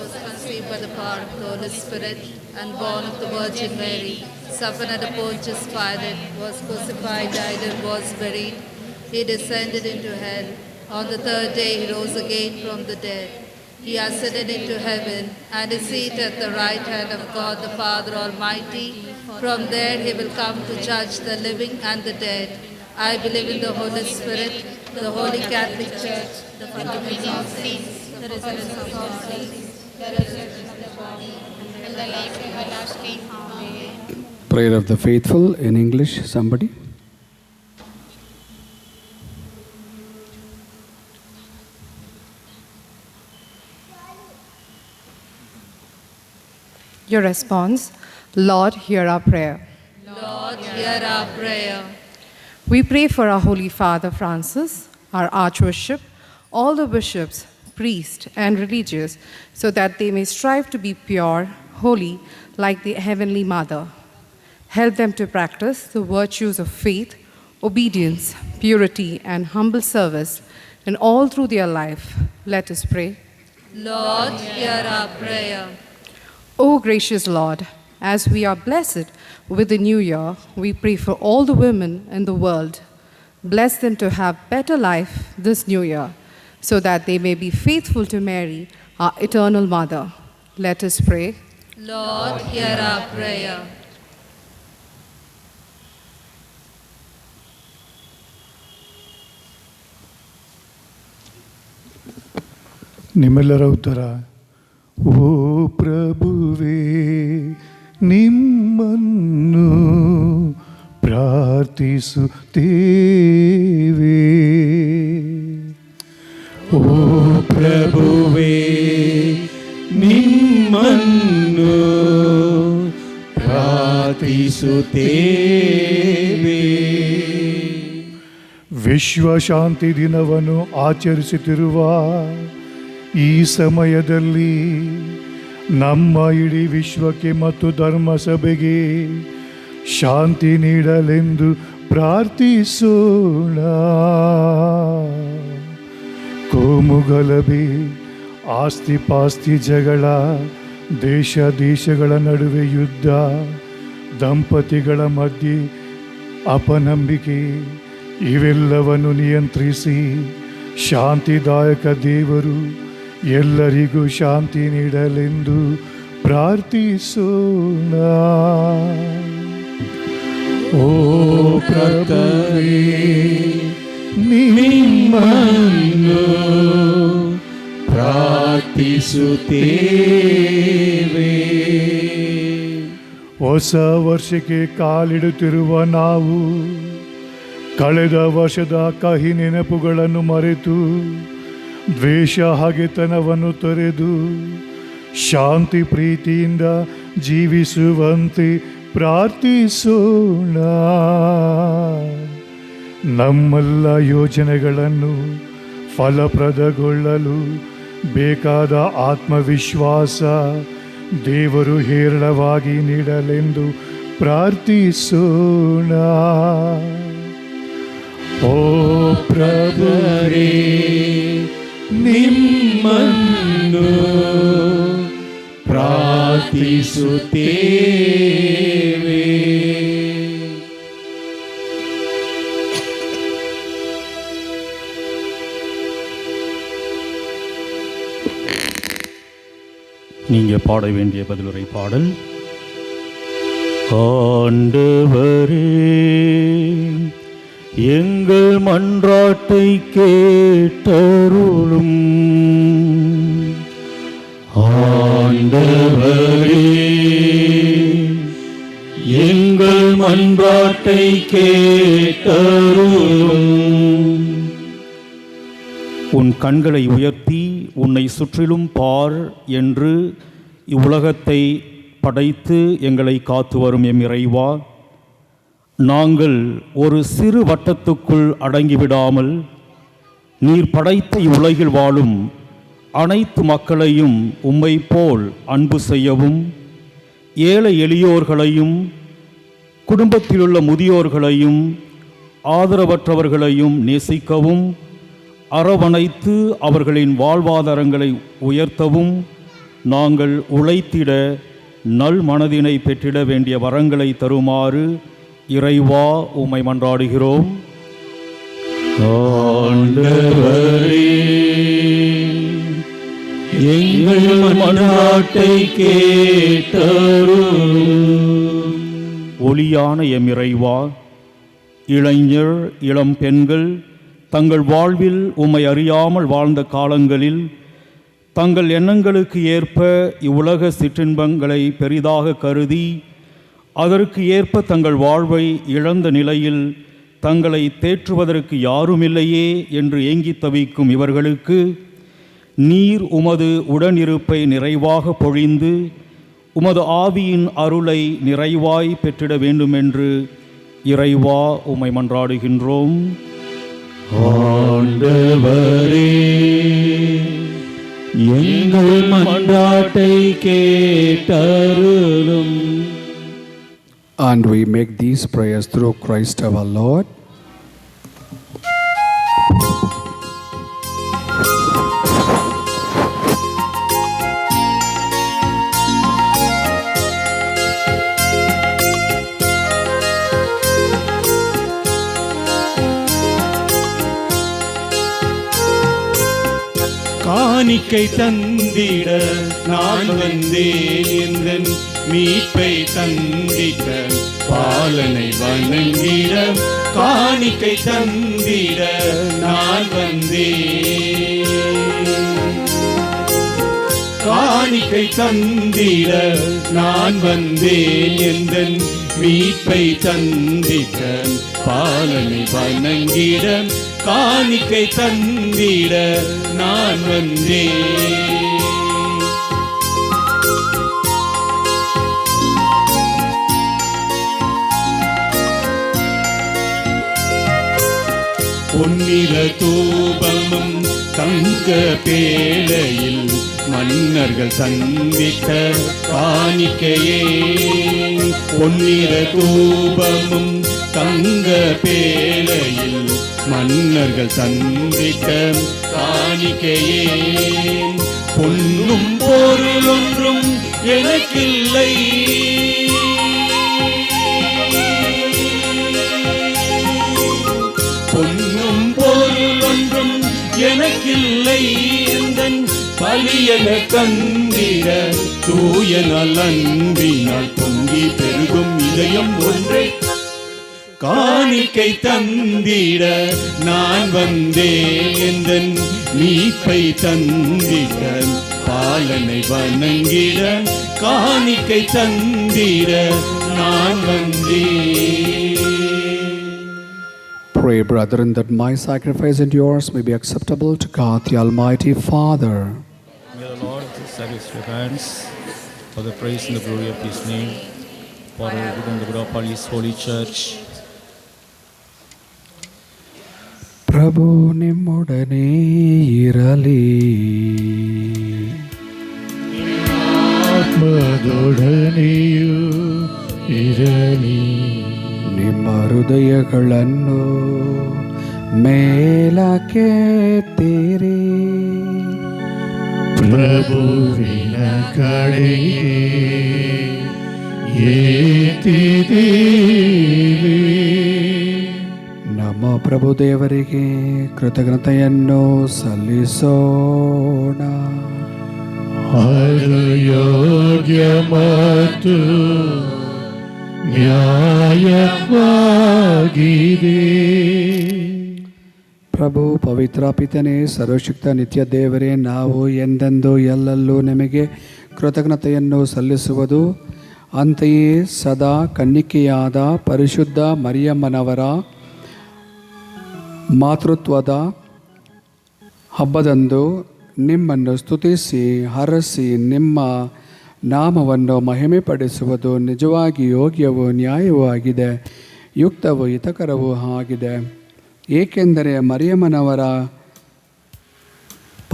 was conceived by the power of the Holy Spirit and born of the Virgin Mary, suffered under Pontius Pilate, was crucified, died and was buried. He descended into hell. On the third day he rose again from the dead. He ascended into heaven and is seated at the right hand of God the Father Almighty. From there he will come to judge the living and the dead. I believe in the Holy Spirit, the Holy Catholic Church, the forgiveness of sins, the resurrection of bodies, the resurrection of the body, and the life everlasting. Amen. prayer of the faithful in English, somebody. Your response: Lord, hear our prayer. Lord, hear our prayer. We pray for our Holy Father Francis, our Archbishop, all the bishops, priests, and religious, so that they may strive to be pure, holy, like the Heavenly Mother. Help them to practice the virtues of faith, obedience, purity, and humble service, and all through their life. Let us pray. Lord, hear our prayer. O gracious Lord, as we are blessed with the new year, we pray for all the women in the world. Bless them to have better life this new year, so that they may be faithful to Mary, our eternal Mother. Let us pray. Lord, hear our prayer. ನಿಮ್ಮೆಲ್ಲರ ಉತ್ತರ: ಓ ಪ್ರಭುವೇ, ನಿಮ್ಮನ್ನು ಪ್ರಾರ್ಥಿಸುತ್ತೇವೆ. ಓ ಪ್ರಭುವೇ, ನಿಮ್ಮನ್ನು ಪ್ರಾರ್ಥಿಸುತ್ತೇವೆ. ವಿಶ್ವ ಶಾಂತಿ ದಿನವನ್ನು ಆಚರಿಸುತ್ತಿರುವ ಈ ಸಮಯದಲ್ಲಿ ನಮ್ಮ ಇಡೀ ವಿಶ್ವಕ್ಕೆ ಮತ್ತು ಧರ್ಮಸಭೆಗೆ ಶಾಂತಿ ನೀಡಲೆಂದು ಪ್ರಾರ್ಥಿಸೋಣ. ಕೋಮುಗಲಭೆ, ಆಸ್ತಿ ಪಾಸ್ತಿ ಜಗಳ, ದೇಶ ದೇಶಗಳ ನಡುವೆ ಯುದ್ಧ, ದಂಪತಿಗಳ ಮಧ್ಯೆ ಅಪನಂಬಿಕೆ ಇವೆಲ್ಲವನ್ನು ನಿಯಂತ್ರಿಸಿ ಶಾಂತಿದಾಯಕ ದೇವರು ಎಲ್ಲರಿಗೂ ಶಾಂತಿ ನೀಡಲೆಂದು ಪ್ರಾರ್ಥಿಸೋಣ. ಓ ಪ್ರಭುವೇ, ನಿಮ್ಮನ್ನು ಪ್ರಾರ್ಥಿಸುತ್ತೇವೆ. ಹೊಸ ವರ್ಷಕ್ಕೆ ಕಾಲಿಡುತ್ತಿರುವ ನಾವು ಕಳೆದ ವರ್ಷದ ಕಹಿ ನೆನಪುಗಳನ್ನು ಮರೆತು ದ್ವೇಷ ಹಗೆತನವನ್ನು ತೊರೆದು ಶಾಂತಿ ಪ್ರೀತಿಯಿಂದ ಜೀವಿಸುವಂತೆ ಪ್ರಾರ್ಥಿಸೋಣ. ನಮ್ಮೆಲ್ಲ ಯೋಜನೆಗಳನ್ನು ಫಲಪ್ರದಗೊಳ್ಳಲು ಬೇಕಾದ ಆತ್ಮವಿಶ್ವಾಸ, ದೇವರು ಹೇರಳವಾಗಿ ನೀಡಲೆಂದು ಪ್ರಾರ್ಥಿಸೋಣ. ಓ ಪ್ರಭುವೇ, ನಿಮ್ಮನ್ನು ಪ್ರಾರ್ಥಿಸುತ್ತೇವೆ. நீங்கள் பாட வேண்டிய பதிலுரை பாடல். ஆண்டவரே, எங்கள் மன்றாட்டை கேட்டருளும். ஆண்டவரே, எங்கள் மன்றாட்டை கேட்டருளும். உன் கண்களை உயர்த்தி உன்னை சுற்றிலும் பார் என்று இவ்வுலகத்தை படைத்து எங்களை காத்து வரும் எம் இறைவா, நாங்கள் ஒரு சிறு வட்டத்துக்குள் அடங்கிவிடாமல் நீர் படைத்த இவ்வுலகில் வாழும் அனைத்து மக்களையும் உம்மை போல் அன்பு செய்யவும், ஏழை எளியோர்களையும் குடும்பத்திலுள்ள முதியோர்களையும் ஆதரவற்றவர்களையும் நேசிக்கவும், அரவணைத்து அவர்களின் வாழ்வாதாரங்களை உயர்த்தவும் நாங்கள் உழைத்திட நல் மனதினை பெற்றிட வேண்டிய வரங்களை தருமாறு இறைவா உம்மை மன்றாடுகிறோம். ஆண்டவரே, எங்கள் மன்றாட்டை கேட்டருளும். ஒளியான எம் இறைவா, இளைஞர் இளம் பெண்கள் தங்கள் வாழ்வில் உம்மை அறியாமல் வாழ்ந்த காலங்களில் தங்கள் எண்ணங்களுக்கு ஏற்ப இவ்வுலக சிற்றின்பங்களை பெரிதாக கருதி அதற்கு ஏற்ப தங்கள் வாழ்வை இழந்த நிலையில் தங்களை தேற்றுவதற்கு யாருமில்லையே என்று ஏங்கி தவிக்கும் இவர்களுக்கு நீர் உமது உடனிருப்பை நிறைவாக பொழிந்து உமது ஆவியின் அருளை நிறைவாய் பெற்றிட வேண்டுமென்று இறைவா உம்மை மன்றாடுகின்றோம். ஆண்டவரே, எங்கள் மன்றாட்டை கேட்டருளும். And we make these prayers through Christ our Lord. காணிக்கை தந்திட நான் வந்தேன், எந்தன் மீட்பை தந்திட பாலனை வணங்கிட. காணிக்கை தந்திட நான் வந்தேன், காணிக்கை தந்திட நான் வந்தேன், எந்தன் மீட்பை தந்திட பாலனை வணங்கிட. காணிக்கை தந்திட நான் வந்தேன். பொன்னிற தூபமும் தங்க பேழையில் மன்னர்கள் தந்திட்ட காணிக்கையே. பொன்னிற தூபமும் தங்க பேழையில் மன்னர்கள் தந்திட்ட காணிக்கையே. பொன்னும் பொருளொன்றும் எனக்கில்லை, பொன்னும் பொருளொன்றும் எனக்கில்லை, எந்தன் பலியன தந்திட தூய நலன்பினால் பொங்கி பெருகும் இதயம் ஒன்றை. காணிக்கை தந்திட நான் வந்தேன், எந்தன் மீட்பை தந்திட பாலனை வணங்கிட. காணிக்கை தந்திட நான் வந்தேன். Pray, brethren, that my sacrifice and yours may be acceptable to God, the Almighty Father. May the Lord sacrifice your hands for the praise and the glory of His name, for the good and the good of all His holy church. ಪ್ರಭು ನಿಮ್ಮೊಡನೆ ಇರಲಿ. ನಿಮ್ಮದೊಡನೆಯೂ ಇರಲಿ. ನಿಮ್ಮ ಹೃದಯಗಳನ್ನು ಮೇಲಕ್ಕೆತ್ತಿರಿ. ಪ್ರಭುವಿನ ಕಡೆಗೆ ಏತಿದ್ದೀರಿ. ನಮ್ಮ ಪ್ರಭು ದೇವರಿಗೆ ಕೃತಜ್ಞತೆಯನ್ನು ಸಲ್ಲಿಸೋಣ. ಅದು ಯೋಗ್ಯ ಮತ್ತು ನ್ಯಾಯವಾಗಿದೆ. ಪ್ರಭು ಪವಿತ್ರ ಪಿತನೇ, ಸರ್ವಶಕ್ತ ನಿತ್ಯ ದೇವರೇ, ನಾವು ಎಂದೆಂದು ಎಲ್ಲೆಲ್ಲೂ ನಿಮಗೆ ಕೃತಜ್ಞತೆಯನ್ನು ಸಲ್ಲಿಸುವುದು. ಅಂತೆಯೇ ಸದಾ ಕನ್ನಿಕೆಯಾದ ಪರಿಶುದ್ಧ ಮರಿಯಮ್ಮನವರ ಮಾತೃತ್ವದ ಹಬ್ಬದಂದು ನಿಮ್ಮನ್ನು ಸ್ತುತಿಸಿ ಹರಸಿ ನಿಮ್ಮ ನಾಮವನ್ನು ಮಹಿಮೆಪಡಿಸುವುದು ನಿಜವಾಗಿ ಯೋಗ್ಯವೂ ನ್ಯಾಯವೂ ಆಗಿದೆ, ಯುಕ್ತವೂ ಹಿತಕರವೂ ಆಗಿದೆ. ಏಕೆಂದರೆ ಮರಿಯಮ್ಮನವರ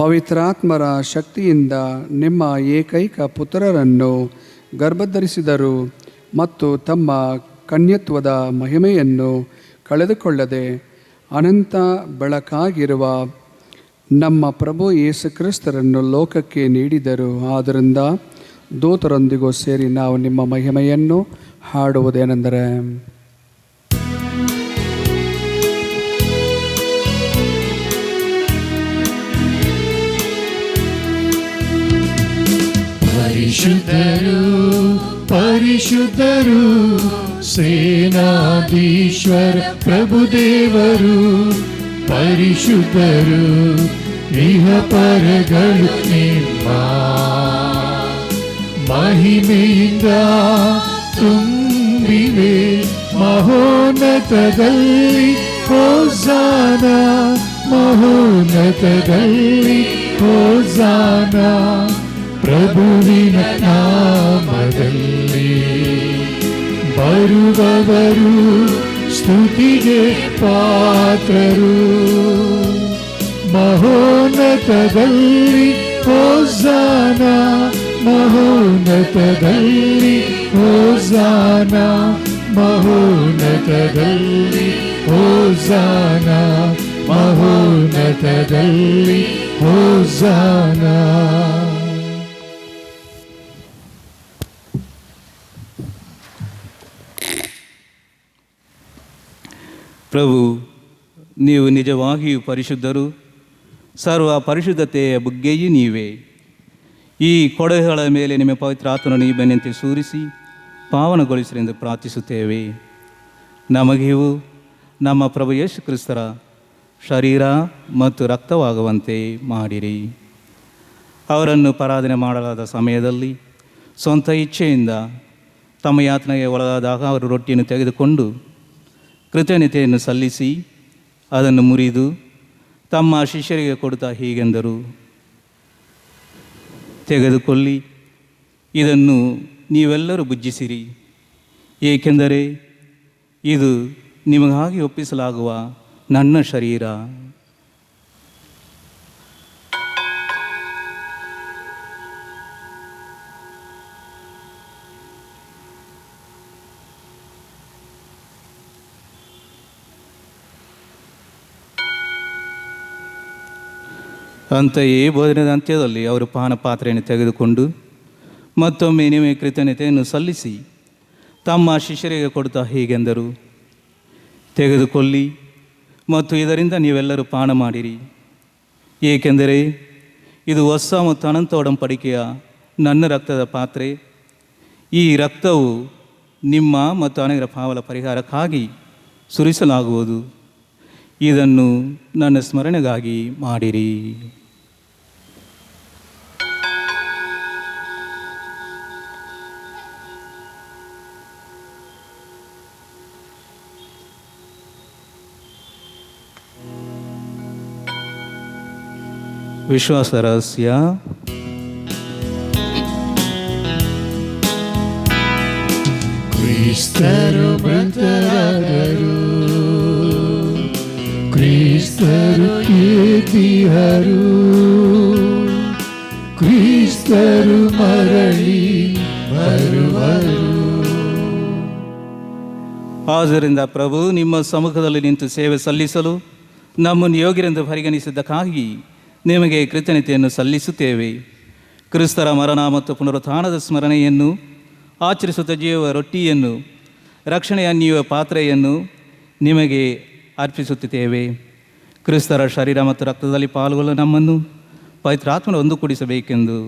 ಪವಿತ್ರಾತ್ಮರ ಶಕ್ತಿಯಿಂದ ನಿಮ್ಮ ಏಕೈಕ ಪುತ್ರರನ್ನು ಗರ್ಭಧರಿಸಿದರು ಮತ್ತು ತಮ್ಮ ಕನ್ಯತ್ವದ ಮಹಿಮೆಯನ್ನು ಕಳೆದುಕೊಳ್ಳದೆ ಅನಂತ ಬೆಳಕಾಗಿರುವ ನಮ್ಮ ಪ್ರಭು ಯೇಸು ಕ್ರಿಸ್ತರನ್ನು ಲೋಕಕ್ಕೆ ನೀಡಿದರು. ಆದ್ದರಿಂದ ದೂತರೊಂದಿಗೂ ಸೇರಿ ನಾವು ನಿಮ್ಮ ಮಹಿಮೆಯನ್ನು ಹಾಡುವುದೇನೆಂದರೆ, ಪರಿಶುದ್ಧರು ಪರಿಶುದ್ಧರು ಸೇನಾಧೀಶ್ವರ ಪ್ರಭುದೇವರು, ಪರಿಶುದ್ಧರು ಇಹ ಪರಗಳು ನಿಮ್ಮ ಮಹಿಮೆಯಿಂದ ತುಂಬಿವೆ. ಮಹೋನ್ನತದಲ್ಲಿ ಹೋಸಾನ, ಮಹೋನ್ನತದಲ್ಲಿ ಹೋಸಾನ. ಪ್ರಭುವಿನ ನಾಮದಲ್ಲಿ ಬರುವವರು ಸ್ತುತಿಗೆ ಪಾತ್ರರು. ಮಹೋನ್ನತದಲ್ಲಿ ಹೋಸಾನ, ಮಹೋನ್ನತದಲ್ಲಿ ಹೋಸಾನ, ಮಹೋನ್ನತದಲ್ಲಿ ಹೋಸಾನ, ಮಹೋನ್ನತದಲ್ಲಿ ಹೋಸಾನ. ಪ್ರಭು, ನೀವು ನಿಜವಾಗಿಯೂ ಪರಿಶುದ್ಧರು, ಸರ್ವ ಪರಿಶುದ್ಧತೆಯ ಬುಗ್ಗೆಯೂ ನೀವೇ. ಈ ಕೊಡಗಳ ಮೇಲೆ ನಿಮ್ಮ ಪವಿತ್ರ ಆತ್ಮನ ನೀಬೆನ್ನಂತೆ ಸೂರಿಸಿ ಪಾವನಗೊಳಿಸಲೆಂದು ಪ್ರಾರ್ಥಿಸುತ್ತೇವೆ. ನಮಗೆಯೂ ನಮ್ಮ ಪ್ರಭು ಯೇಸು ಕ್ರಿಸ್ತರ ಶರೀರ ಮತ್ತು ರಕ್ತವಾಗುವಂತೆ ಮಾಡಿರಿ. ಅವರನ್ನು ಪರಾಧನೆ ಮಾಡಲಾದ ಸಮಯದಲ್ಲಿ ಸ್ವಂತ ಇಚ್ಛೆಯಿಂದ ತಮ್ಮ ಯಾತನೆಗೆ ಒಳಗಾದಾಗ ಅವರು ರೊಟ್ಟಿಯನ್ನು ತೆಗೆದುಕೊಂಡು ಕೃತಜ್ಞತೆಯನ್ನು ಸಲ್ಲಿಸಿ ಅದನ್ನು ಮುರಿದು ತಮ್ಮ ಶಿಷ್ಯರಿಗೆ ಕೊಡುತ್ತಾ ಹೀಗೆಂದರು, ತೆಗೆದುಕೊಳ್ಳಿ, ಇದನ್ನು ನೀವೆಲ್ಲರೂ ಭುಜಿಸಿರಿ, ಏಕೆಂದರೆ ಇದು ನಿಮಗಾಗಿ ಒಪ್ಪಿಸಲಾಗುವ ನನ್ನ ಶರೀರ. ಅಂತೆಯೇ ಭೋಜನದ ಅಂತ್ಯದಲ್ಲಿ ಅವರು ಪಾನ ಪಾತ್ರೆಯನ್ನು ತೆಗೆದುಕೊಂಡು ಮತ್ತೊಮ್ಮೆ ನಿಮಗೆ ಕೃತಜ್ಞತೆಯನ್ನು ಸಲ್ಲಿಸಿ ತಮ್ಮ ಶಿಷ್ಯರಿಗೆ ಕೊಡುತ್ತಾ ಹೀಗೆಂದರು, ತೆಗೆದುಕೊಳ್ಳಿ ಮತ್ತು ಇದರಿಂದ ನೀವೆಲ್ಲರೂ ಪಾನ ಮಾಡಿರಿ, ಏಕೆಂದರೆ ಇದು ಹೊಸ ಮತ್ತು ಅನಂತ ಒಡಂಬಡಿಕೆಯ ನನ್ನ ರಕ್ತದ ಪಾತ್ರೆ. ಈ ರಕ್ತವು ನಿಮ್ಮ ಮತ್ತು ಅನೇಕರ ಪಾವಲ ಪರಿಹಾರಕ್ಕಾಗಿ ಸುರಿಸಲಾಗುವುದು. ಇದನ್ನು ನನ್ನ ಸ್ಮರಣೆಗಾಗಿ ಮಾಡಿರಿ. ವಿಶ್ವಾಸ ರಹಸ್ಯ. ಕ್ರಿಸ್ತರು ಮೃತರಾದರು, ಕ್ರಿಸ್ತರು ಎದ್ದಿಹರು, ಕ್ರಿಸ್ತರು ಮರಳಿ ಆದ್ದರಿಂದ ಪ್ರಭು, ನಿಮ್ಮ ಸಮ್ಮುಖದಲ್ಲಿ ನಿಂತು ಸೇವೆ ಸಲ್ಲಿಸಲು ನಮ್ಮನ್ನು ಯೋಗ್ಯರೆಂದು ಪರಿಗಣಿಸಿದ್ದಕ್ಕಾಗಿ ನಿಮಗೆ ಕೃತಜ್ಞತೆಯನ್ನು ಸಲ್ಲಿಸುತ್ತೇವೆ. ಕ್ರಿಸ್ತರ ಮರಣ ಮತ್ತು ಪುನರುತ್ಥಾನದ ಸ್ಮರಣೆಯನ್ನು ಆಚರಿಸುತ್ತ ಜೀವ ರೊಟ್ಟಿಯನ್ನು, ರಕ್ಷಣೆಯ ನೀಯುವ ಪಾತ್ರೆಯನ್ನು ನಿಮಗೆ ಅರ್ಪಿಸುತ್ತಿದ್ದೇವೆ. ಕ್ರಿಸ್ತರ ಶರೀರ ಮತ್ತು ರಕ್ತದಲ್ಲಿ ಪಾಲ್ಗೊಳ್ಳಲು ನಮ್ಮನ್ನು ಪವಿತ್ರಾತ್ಮನ ಒಂದುಗೂಡಿಸಬೇಕೆಂದು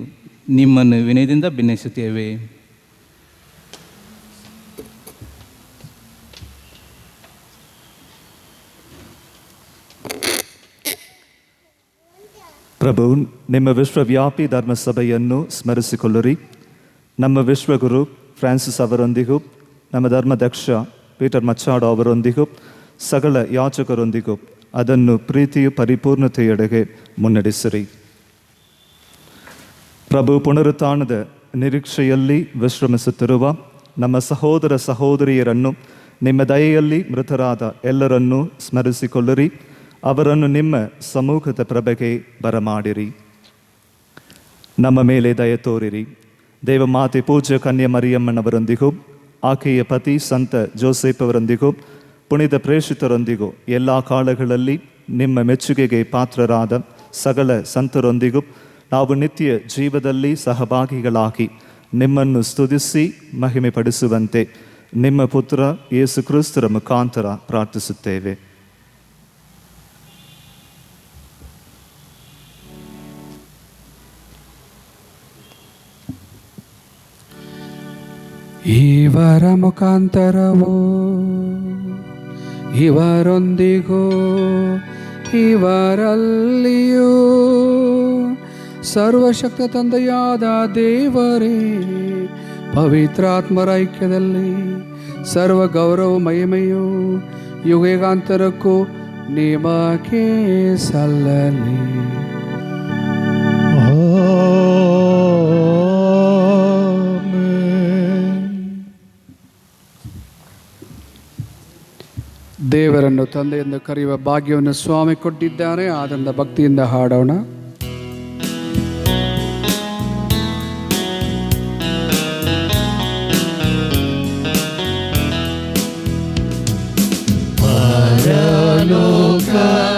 ನಿಮ್ಮನ್ನು ವಿನಯದಿಂದ ಭಿನ್ನಯಿಸುತ್ತೇವೆ. ಪ್ರಭು, ನಿಮ್ಮ ವಿಶ್ವವ್ಯಾಪಿ ಧರ್ಮಸಭೆಯನ್ನು ಸ್ಮರಿಸಿಕೊಳ್ಳಿರಿ. ನಮ್ಮ ವಿಶ್ವಗುರು ಫ್ರಾನ್ಸಿಸ್ ಅವರೊಂದಿಗೂ, ನಮ್ಮ ಧರ್ಮದಕ್ಷ ಪೀಟರ್ ಮಚ್ಚಾಡೋ ಅವರೊಂದಿಗೂ, ಸಕಲ ಯಾಚಕರೊಂದಿಗೂ ಅದನ್ನು ಪ್ರೀತಿಯು ಪರಿಪೂರ್ಣತೆಯೆಡೆಗೆ ಮುನ್ನಡೆಸಿರಿ. ಪ್ರಭು, ಪುನರುತ್ಥಾನದ ನಿರೀಕ್ಷೆಯಲ್ಲಿ ವಿಶ್ರಮಿಸುತ್ತಿರುವ ನಮ್ಮ ಸಹೋದರ ಸಹೋದರಿಯರನ್ನು ನಿಮ್ಮ ದಯೆಯಲ್ಲಿ ಮೃತರಾದ ಎಲ್ಲರನ್ನೂ ಸ್ಮರಿಸಿಕೊಳ್ಳಿರಿ. ಅವರನ್ನು ನಿಮ್ಮ ಸಮ್ಮುಖದ ಪ್ರಭೆಗೆ ಬರಮಾಡಿರಿ. ನಮ್ಮ ಮೇಲೆ ದಯ ತೋರಿರಿ. ದೇವಮಾತೆ ಪೂಜ್ಯ ಕನ್ಯೆ ಮರಿಯಮ್ಮನವರೊಂದಿಗೂ, ಆಕೆಯ ಪತಿ ಸಂತ ಜೋಸೆಫ್ ಅವರೊಂದಿಗೂ, ಪುಣಿತ ಪ್ರೇಷಿತರೊಂದಿಗೂ, ಎಲ್ಲ ಕಾಲಗಳಲ್ಲಿ ನಿಮ್ಮ ಮೆಚ್ಚುಗೆಗೆ ಪಾತ್ರರಾದ ಸಕಲ ಸಂತರೊಂದಿಗೂ ನಾವು ನಿತ್ಯ ಜೀವದಲ್ಲಿ ಸಹಭಾಗಿಗಳಾಗಿ ನಿಮ್ಮನ್ನು ಸ್ತುತಿಸಿ ಮಹಿಮೆ ಪಡಿಸುವಂತೆ ನಿಮ್ಮ ಪುತ್ರ ಯೇಸು ಕ್ರಿಸ್ತರ ಮುಖಾಂತರ ಪ್ರಾರ್ಥಿಸುತ್ತೇವೆ. ಇವರ ಮುಖಾಂತರವೋ ಇವರೊಂದಿಗೂ ಇವರಲ್ಲಿಯೂ ಸರ್ವಶಕ್ತ ತಂದೆಯಾದ ದೇವರೇ, ಪವಿತ್ರಾತ್ಮರ ಐಕ್ಯದಲ್ಲಿ ಸರ್ವ ಗೌರವ ಮಹಿಮೆಯು ಯುಗಾಂತರಕ್ಕೂ ನಿಮಗೆ ಸಲ್ಲಲಿ. ದೇವರನ್ನು ತಂದೆಯಿಂದ ಕರೆಯುವ ಭಾಗ್ಯವನ್ನು ಸ್ವಾಮಿ ಕೊಟ್ಟಿದ್ದಾರೆ. ಆದ್ದರಿಂದ ಭಕ್ತಿಯಿಂದ ಹಾಡೋಣ.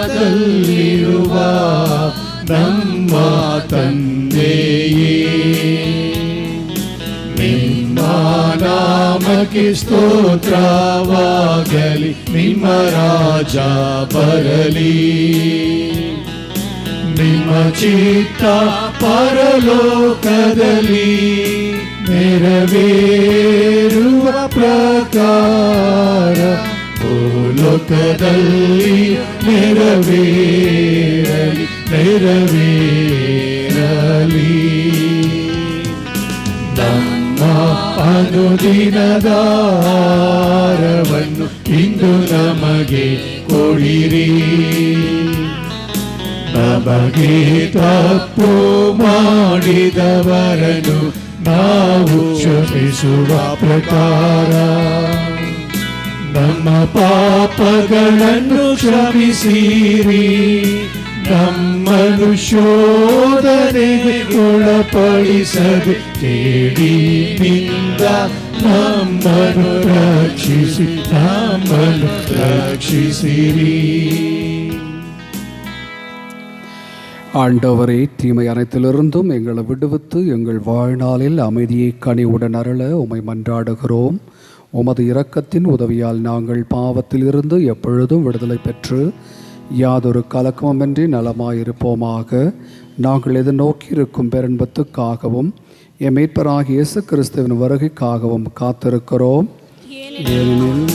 ಪರಲೋಕದಲ್ಲಿರುವ ನಮ್ಮ ತಂದೆಯೇ, ನಿಮ್ಮ ನಾಮಕ್ಕೆ ಸ್ತೋತ್ರವಾಗಲಿ. ನಿಮ್ಮ ರಾಜ ಬರಲಿ. ನಿಮ್ಮ ಚಿತ್ತ ಪರಲೋಕದಲ್ಲಿ ನೆರವೇರುವ ಪ್ರಕಾರ ಭೂಲೋಕದಲ್ಲಿ ನೆರವೇರಲಿ. ನಮ್ಮ ಅನುದಿನದ ಆಹಾರವನ್ನು ಇಂದು ನಮಗೆ ಕೊಡಿರಿ. ನಮಗೆ ತಪ್ಪು ಮಾಡಿದವರನ್ನು ನಾವು ಕ್ಷಮಿಸುವ ಪ್ರಕಾರ ನಮ್ಮ ಪಾಪಗಳನ್ನು ಕ್ಷಮಿಸಿರಿ. ನಮ್ಮನ್ನು ಶೋಧನೆಗೆ ಒಳಪಡಿಸದೆ ಕೇಡಿನಿಂದ ನಮ್ಮನ್ನು ರಕ್ಷಿಸಿರಿ. ஆண்டவரே, தீமை அனைத்திலிருந்தும் எங்களை விடுவித்து எங்கள் வாழ்நாளில் அமைதியை கனிவுடன் அருள உம்மை மன்றாடுகிறோம். உமது இரக்கத்தின் உதவியால் நாங்கள் பாவத்திலிருந்து எப்பொழுதும் விடுதலை பெற்று யாதொரு கலக்கமுமின்றி நலமாயிருப்போமாக. நாங்கள் எதிர்நோக்கி இருக்கும் பேரன்பத்துக்காகவும் எம் மீட்பராகிய இயேசு கிறிஸ்துவின் வருகைக்காகவும் காத்திருக்கிறோம். ஏனெனில்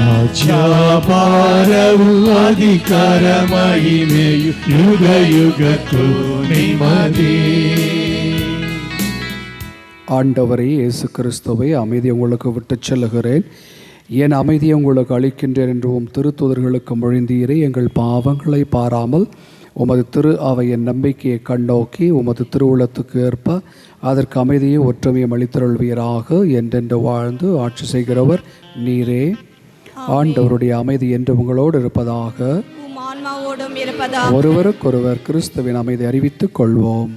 ರಾಜ್ಯಭಾರವು ಅಧಿಕಾರ ಮಹಿಮೆಯು ಯುಗ ಯುಗಕ್ಕೂ ನಿಮ್ಮದೇ. ஆண்டவரே இயேசு கிறிஸ்துவை, அமைதி உங்களுக்கு விட்டுச் செல்லுகிறேன், என் அமைதியை உங்களுக்கு அளிக்கின்றேன் என்று உம் திருத்தூதர்களுக்கு மொழிந்தீரே. எங்கள் பாவங்களை பாராமல் உமது திரு அவையின் நம்பிக்கையை கண்ணோக்கி உமது திருவுளத்துக்கு ஏற்ப அதற்கு அமைதியை ஒற்றுமையும் அளித்தருள்வீராக. என்றென்று வாழ்ந்து ஆட்சி செய்கிறவர் நீரே. ஆண்டவருடைய அமைதி என்று உங்களோடு இருப்பதாக. ஒருவருக்கொருவர் கிறிஸ்துவின் அமைதி அறிவித்துக் கொள்வோம்.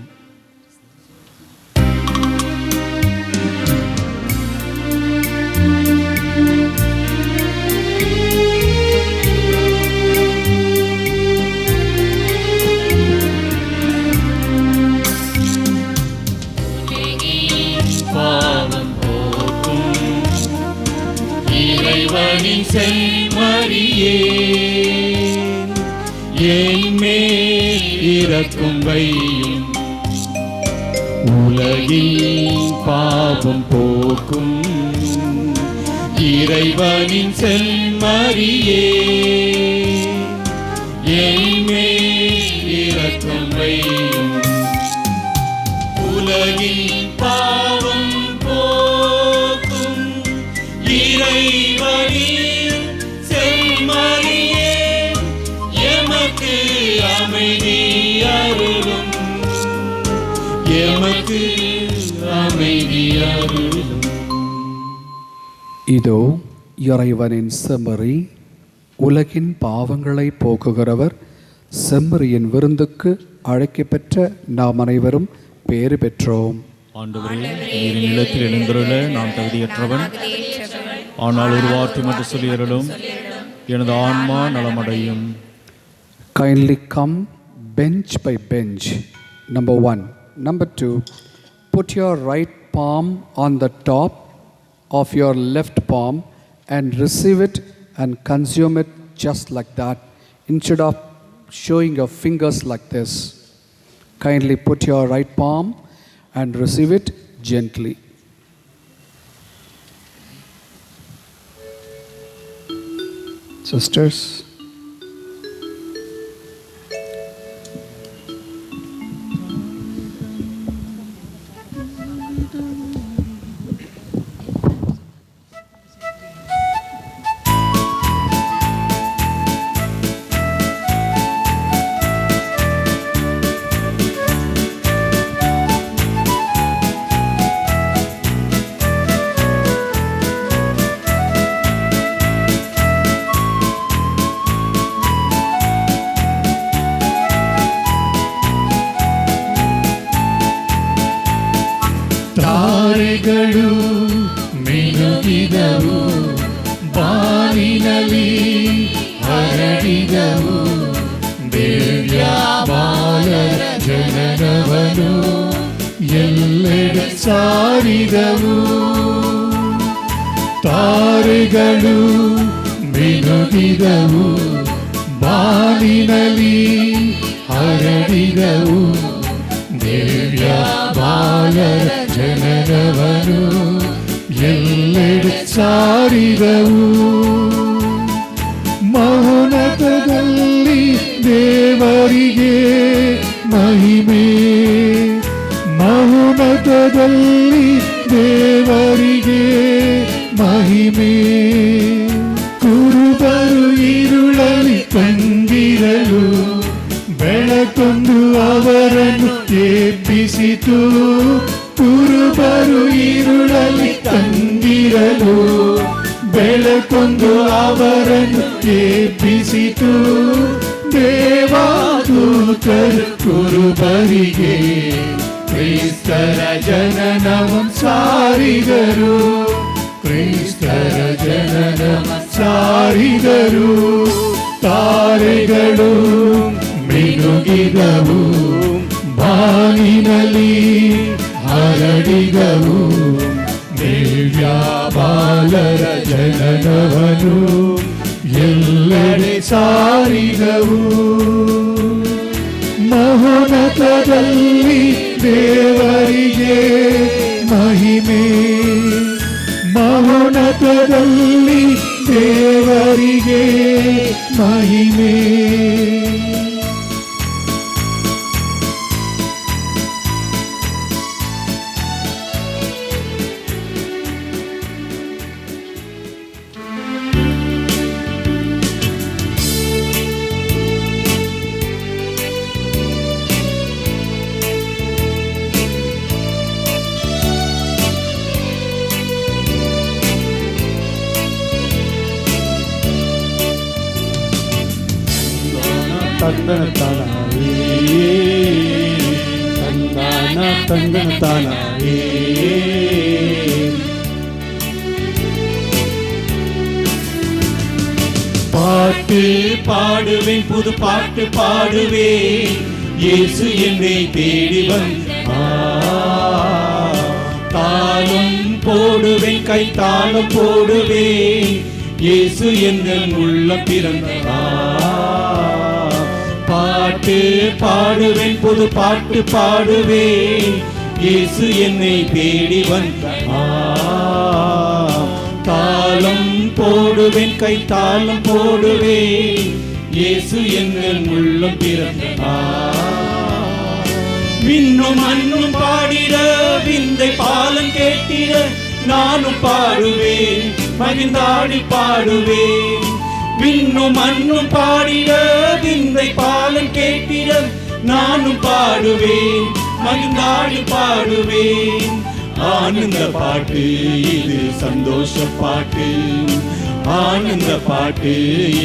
மரியே என் மேல் இரக்கம் வையும், உலகின் பாவம் போக்கும் இறைவனின் செம்மறியே என் மேல் இரக்கம் வையும், உலகின் பாவம் போக்கும் இறைவனின் செம்மறியே எமக்கு அமைதி அருளும், எமக்கு அமைதி அருளும். இதோ இறைவனின் செம்மறி, உலகின் பாவங்களை போக்குகிறவர். செம்மறியின் விருந்துக்கு அழைக்கப்பெற்ற நாம் அனைவரும் பேறு பெற்றோம். ஆண்டவரே, நீர் நிலத்தில் எழுந்துள்ள நான் தகுதியற்றவன், ஆனால் ஒரு வார்த்தை மட்டும் சொல்லியருளும், எனது ஆன்மா நலமடையும். Kindly come bench by bench. Number 1. Number 2, put your right palm on the top of your left palm and receive it and consume it just like that, instead of showing your fingers like this. Kindly put your right palm and receive it gently. Sisters, ತಾರೆಗಳು ಮಿನುಗಿದವು, ಬಾನಿನಲ್ಲಿ ಹರಡಿದವು, ದಿವ್ಯ ಬಾಲರ ಜನನವನು ಎಲ್ಲೆಡೆ ಸಾರಿದವು. ತಾರೆಗಳು ಮಿನುಗಿದವು, ಬಾನಿನಲ್ಲಿ ಹರಡಿದವು, ದಿವ್ಯ ಬಾಲರ ಜನನವನು ಎಲ್ಲೆಡೆ ಸಾರಿದವು. ಮೌನತದಲ್ಲಿ ದೇವರಿಗೆ ಮಹಿಮೆ, ಮೌನತದಲ್ಲಿ ದೇವರಿಗೆ ಮಹಿಮೆ. ಕುರುಬರು ഇരുಳಲಿ ಕಂದಿರಲು ಬೆಳಕೊಂದು ಅವರನ್ನು ಎಬ್ಬಿಸಿತು. ಕುರುಬರು ഇരുಳಲಿ ಕಂದಿರಲು ಬೆಳಕೊಂದು ಅವರನ್ನು ಎಬ್ಬಿಸಿತು. ದೇವದೂತರು ಕುರುಬರಿಗೆ ಕ್ರಿಸ್ತರ ಜನನವನ್ನು ಸಾರಿದರು, ಕ್ರಿಸ್ತರ ಜನನವನ್ನು ಸಾರಿದರು. ತಾರೆಗಳು ಮಿನುಗಿದವು, ಬಾನಿನಲ್ಲಿ ಹರಡಿದವು, ದಿವ್ಯ ಬಾಲರ ಜನನವನು ಎಲ್ಲೆಡೆ ಸಾರಿದವು. ಮಹೋನ್ನತದಲ್ಲಿ ದೇವರಿಗೆ ಮಹಿಮೆ, ಮಹೋನ್ನತದಲ್ಲಿ ದೇವರಿಗೆ ಮಹಿಮೆ. தந்தனத்தானாயே தந்தான தந்தனத்தானாயே. பாட்டு பாடுவேன், புது பாட்டு பாடுவேன், இயேசு என்னை தேடி வந்தார். தாளம் போடுவேன், கை தாளம் போடுவேன், இயேசு எங்கள் உள்ளம் பிறந்தார். பாட்டு பாடுவேன், புது பாட்டு பாடுவேன், இயேசு என்னை தேடி வந்தார். தாளம் போடுவேன், கை தாளம் போடுவேன், இயேசு எங்கள் உள்ளம் பிறந்தார். விண்ணும் மண்ணும் பாடிட, விந்தை பாலம் கேட்டிட, நானும் பாடுவேன், மகிழ்ந்தாடி பாடுவேன். விண்ணும் மண்ணும் பாடிட, விந்தை பாலம் கேட்டிட, நானும் பாடுவேன், மகிழ்ந்தாடி பாடுவேன். ஆனந்த பாட்டு இது, சந்தோஷ பாட்டு, ஆனந்த பாட்டு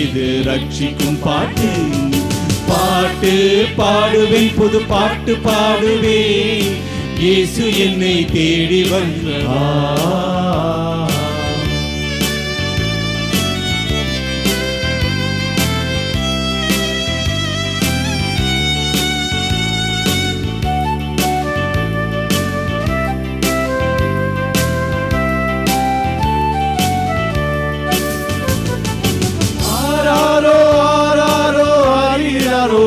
இது, ரட்சிக்கும் பாட்டு. பாட்டு பாடுவேன், புது பாட்டு பாடுவேன், இயேசு என்னை தேடி வந்தார். ஆராரோ ஆராரோ ஆரிராரோ,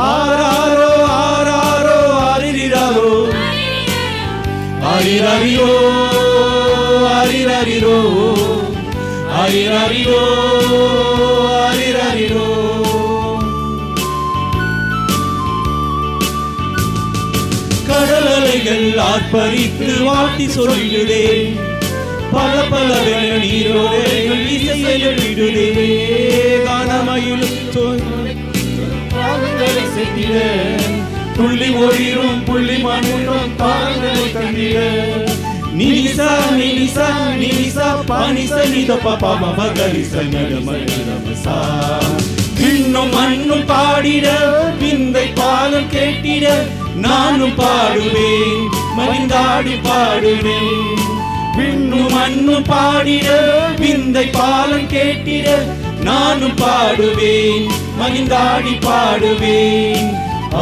ஆராரோ ஆராரோ ஆரிராரோ, ஆரிராரிரோ ஆரிராரிரோ, ஆரிராரிரோ ஆரிராரிரோ. கடல் அலைகள் ஆர்ப்பரித்து வாட்டி சொல்லிடுதே, பல பல நீரோடைகள் இசையிடுதே. கானமயிலும் தாங்களை செட்டிட, துள்ளி ஓடிரும் புள்ளி மண்ணும் தாங்களை கண்டிட. நினிசா நினிசா நினிசா பானிச நித பாபா மகரிச நகமசா. விண்ணும் மண்ணும் பாடிட, விந்தை பாலம் கேட்டிட, நானும் பாடுவேன், மகிழ்ந்தாடி பாடுவேன். விண்ணும் மண்ணும் பாடிட, விந்தை பாலம் கேட்டிட, நானும் பாடுவேன், மகிழ்ந்தாடி பாடுவேன்.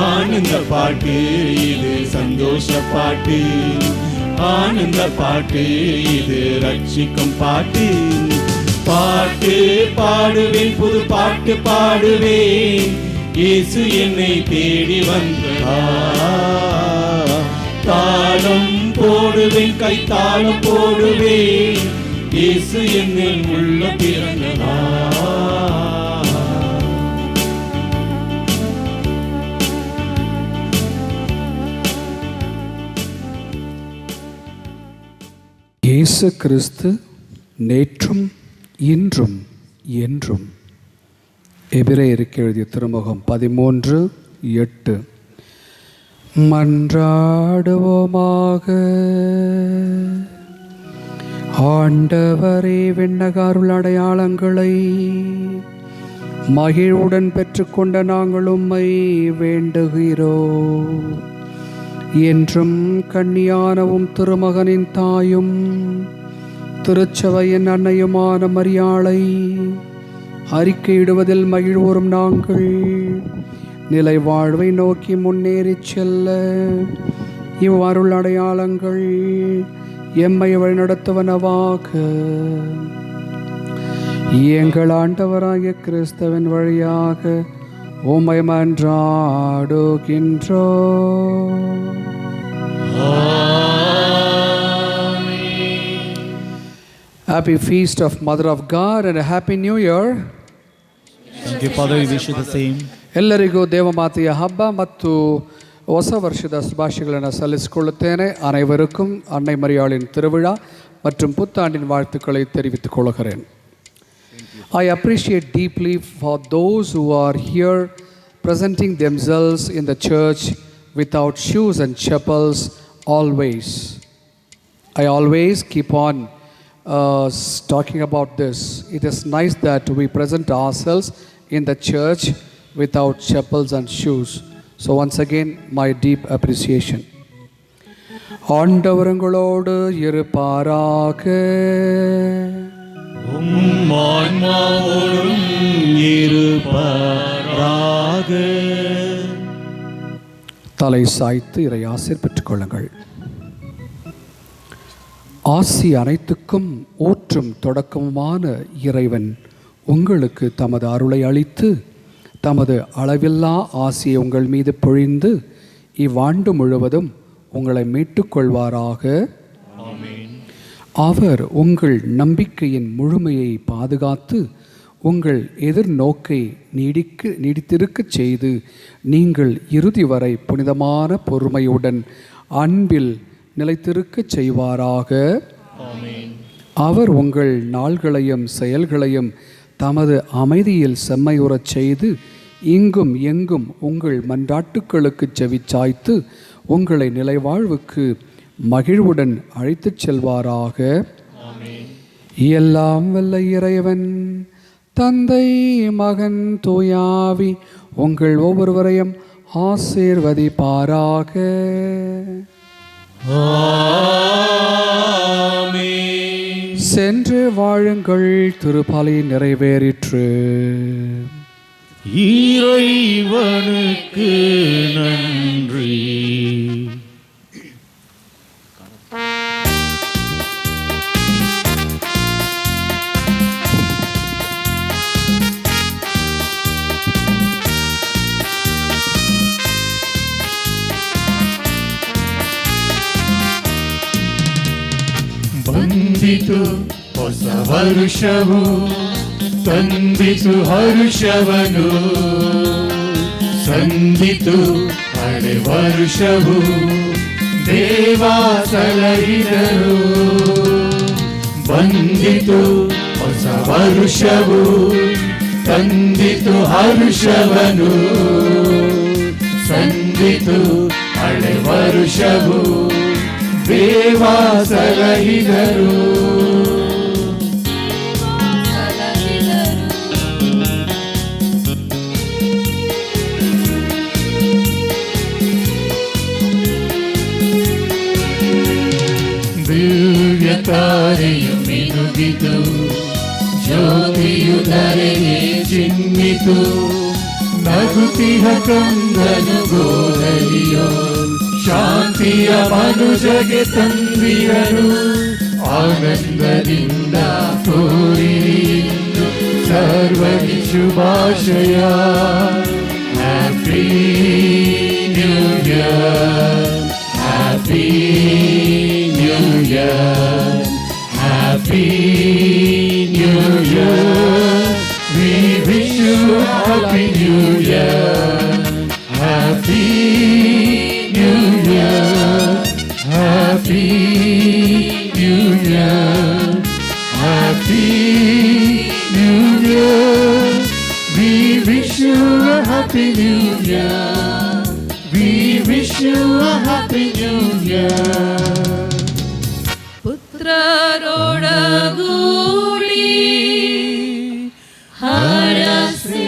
ஆனந்த பாட்டு இது, சந்தோஷ பாட்டு, ஆனந்த பாட்டு இது, ரட்சிக்கும் பாட்டு. பாட்டு பாடுவேன், புது பாட்டு பாடுவேன், இயேசு என்னை தேடி வந்தார். தாளம் போடுவேன், கை தாளம் போடுவேன், இயேசு என்னில் உள்ள பிறந்தார். இயேசு கிறிஸ்து நேற்றும் இன்றும் என்றும். எபிரேயருக்கு எழுதிய திருமுகம் 13:8. மன்றாடுவோமாக. ஆண்டவரே, விண்ணகருள் அடையாளங்களை மகிழ்வுடன் பெற்றுக்கொண்ட நாங்கள் உம்மை வேண்டுகிறோம். என்றும் கன்னியானவும் திருமகனின் தாயும் திருச்சபையின் அன்னையுமான மரியாளை அறிக்கையிடுவதில் மகிழ்வோரும் நாங்கள் நிலை வாழ்வை நோக்கி முன்னேறிச் செல்ல இவ்வருள் அடையாளங்கள் எம்மை வழிநடத்துவனவாக. எங்கள் ஆண்டவராகிய கிறிஸ்துவின் வழியாக உம்மை மன்றாடுகின்றோம். Happy feast of Mother of God and a happy new year. Thank you, Father. We wish you the same. ಎಲ್ಲರಿಗೂ ದೇವಮಾತೆಯ ಹಬ್ಬ ಮತ್ತು ಹೊಸ ವರ್ಷದ ಶುಭಾಶಯಗಳನ್ನು ಸಲ್ಲಿಸಿಕೊಳ್ಳುತ್ತೇನೆ. அனைவருக்கும் அன்னை மரியாளின் திருவிழா மற்றும் புத்தாண்டின் வாழ்த்துக்களை தெரிவித்துக் கொள்கிறேன். I appreciate deeply for those who are here presenting themselves in the church without shoes and chapels always. I always keep on talking about this. It is nice that we present ourselves in the church without chapels and shoes. So once again, my deep appreciation. ஆண்டவரங்களோடு இருப்பாராக. ஆன்மாவோடும் இருப்பாராக. தலை சாய்த்து இறை ஆசீர் பெற்றுக் கொள்ளுங்கள். ஆசி அனைத்துக்கும் ஊற்றும் தொடக்கமுமான இறைவன் உங்களுக்கு தமது அருளை அளித்து தமது அளவில்லா ஆசியை உங்கள் மீது பொழிந்து இவ்வாண்டு முழுவதும் உங்களை மீட்டுக்கொள்வாராக. அவர் உங்கள் நம்பிக்கையின் முழுமையை பாதுகாத்து உங்கள் எதிர்நோக்கை நீடித்திருக்கச் செய்து நீங்கள் இறுதி வரை புனிதமான பொறுமையுடன் அன்பில் நிலைத்திருக்கச் செய்வாராக. அவர் உங்கள் நாள்களையும் செயல்களையும் தமது அமைதியில் செம்மையுறச் செய்து இங்கும் எங்கும் உங்கள் மன்றாட்டுக்களுக்கு செவிச்சாய்த்து உங்களை நிலைவாழ்வுக்கு மகிழ்வுடன் அழைத்துச் செல்வாராக. எல்லாம் வல்ல இறைவன் தந்தை மகன் தூயாவி உங்கள் ஒவ்வொருவரையும் ஆசீர்வதிப்பாராக. சென்று வாழுங்கள், திருப்பலி நிறைவேறிற்று. இறைவனுக்கு நன்றி. ಬಂದಿತು ಹೊಸ ವರುಷವು, ತಂದಿತು ಹರುಷವನು, ಸಂದಿತು ಹಳೆ ವರುಷವು, ದೇವ ಸಲಹಿದರು. ಬಂದಿತು ಹೊಸ ವರುಷವು, ತಂದಿತು ಹರುಷವನು, ಸಂದಿತು ಹಳೆ ವರುಷವು, ದೇವ ಸಲಹಿದರು. ದಿವ್ಯ ತಾರೆಯು ಮಿನುಗಿತು, ಜ್ಯೋತಿಯು ಧರೆಗೆ ಚಿಮ್ಮಿತು, ನಗುತಿಹ ಕಂದನು ಗೋದಲಿಯೋ, ಶಾಂತಿಯ ಮನುಜಗೆ ತಂದಿರನು. ಆನಂದದಿಂದ ತೋರಿರಿ ಸರ್ವರಿ ಶುಭಾಶಯ. Happy new year, happy new year, happy new year. We wish you happy new year, happy New Year, Happy New Year, Happy New Year. We wish you a Happy New Year. We wish you a Happy New Year. ಪುತ್ರರೊಡಗೂಡಿ ಹರಸಿ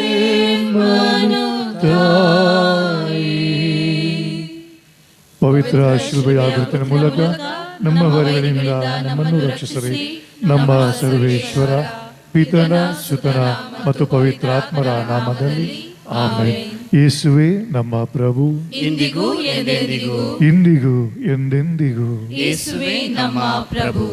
ಪವಿತ್ರ ಶಿಲುಬೆಯ ಗುರುತಿನ ಮೂಲಕ ನಮ್ಮ ಹೊರೆಗಳಿಂದ ನಮ್ಮನ್ನು ರಕ್ಷಿಸಲಿ. ನಮ್ಮ ಸರ್ವೇಶ್ವರ ಪಿತನ ಸುತನ ಮತ್ತು ಪವಿತ್ರಾತ್ಮರ ನಾಮದಲ್ಲಿ amen. ಯೇಸುವೇ ನಮ್ಮ ಪ್ರಭು, ಇಂದಿಗೂ ಎಂದೆಂದಿಗೂ ಇಂದಿಗೂ ಎಂದೆಂದಿಗೂ ಯೇಸುವೇ ನಮ್ಮ ಪ್ರಭು.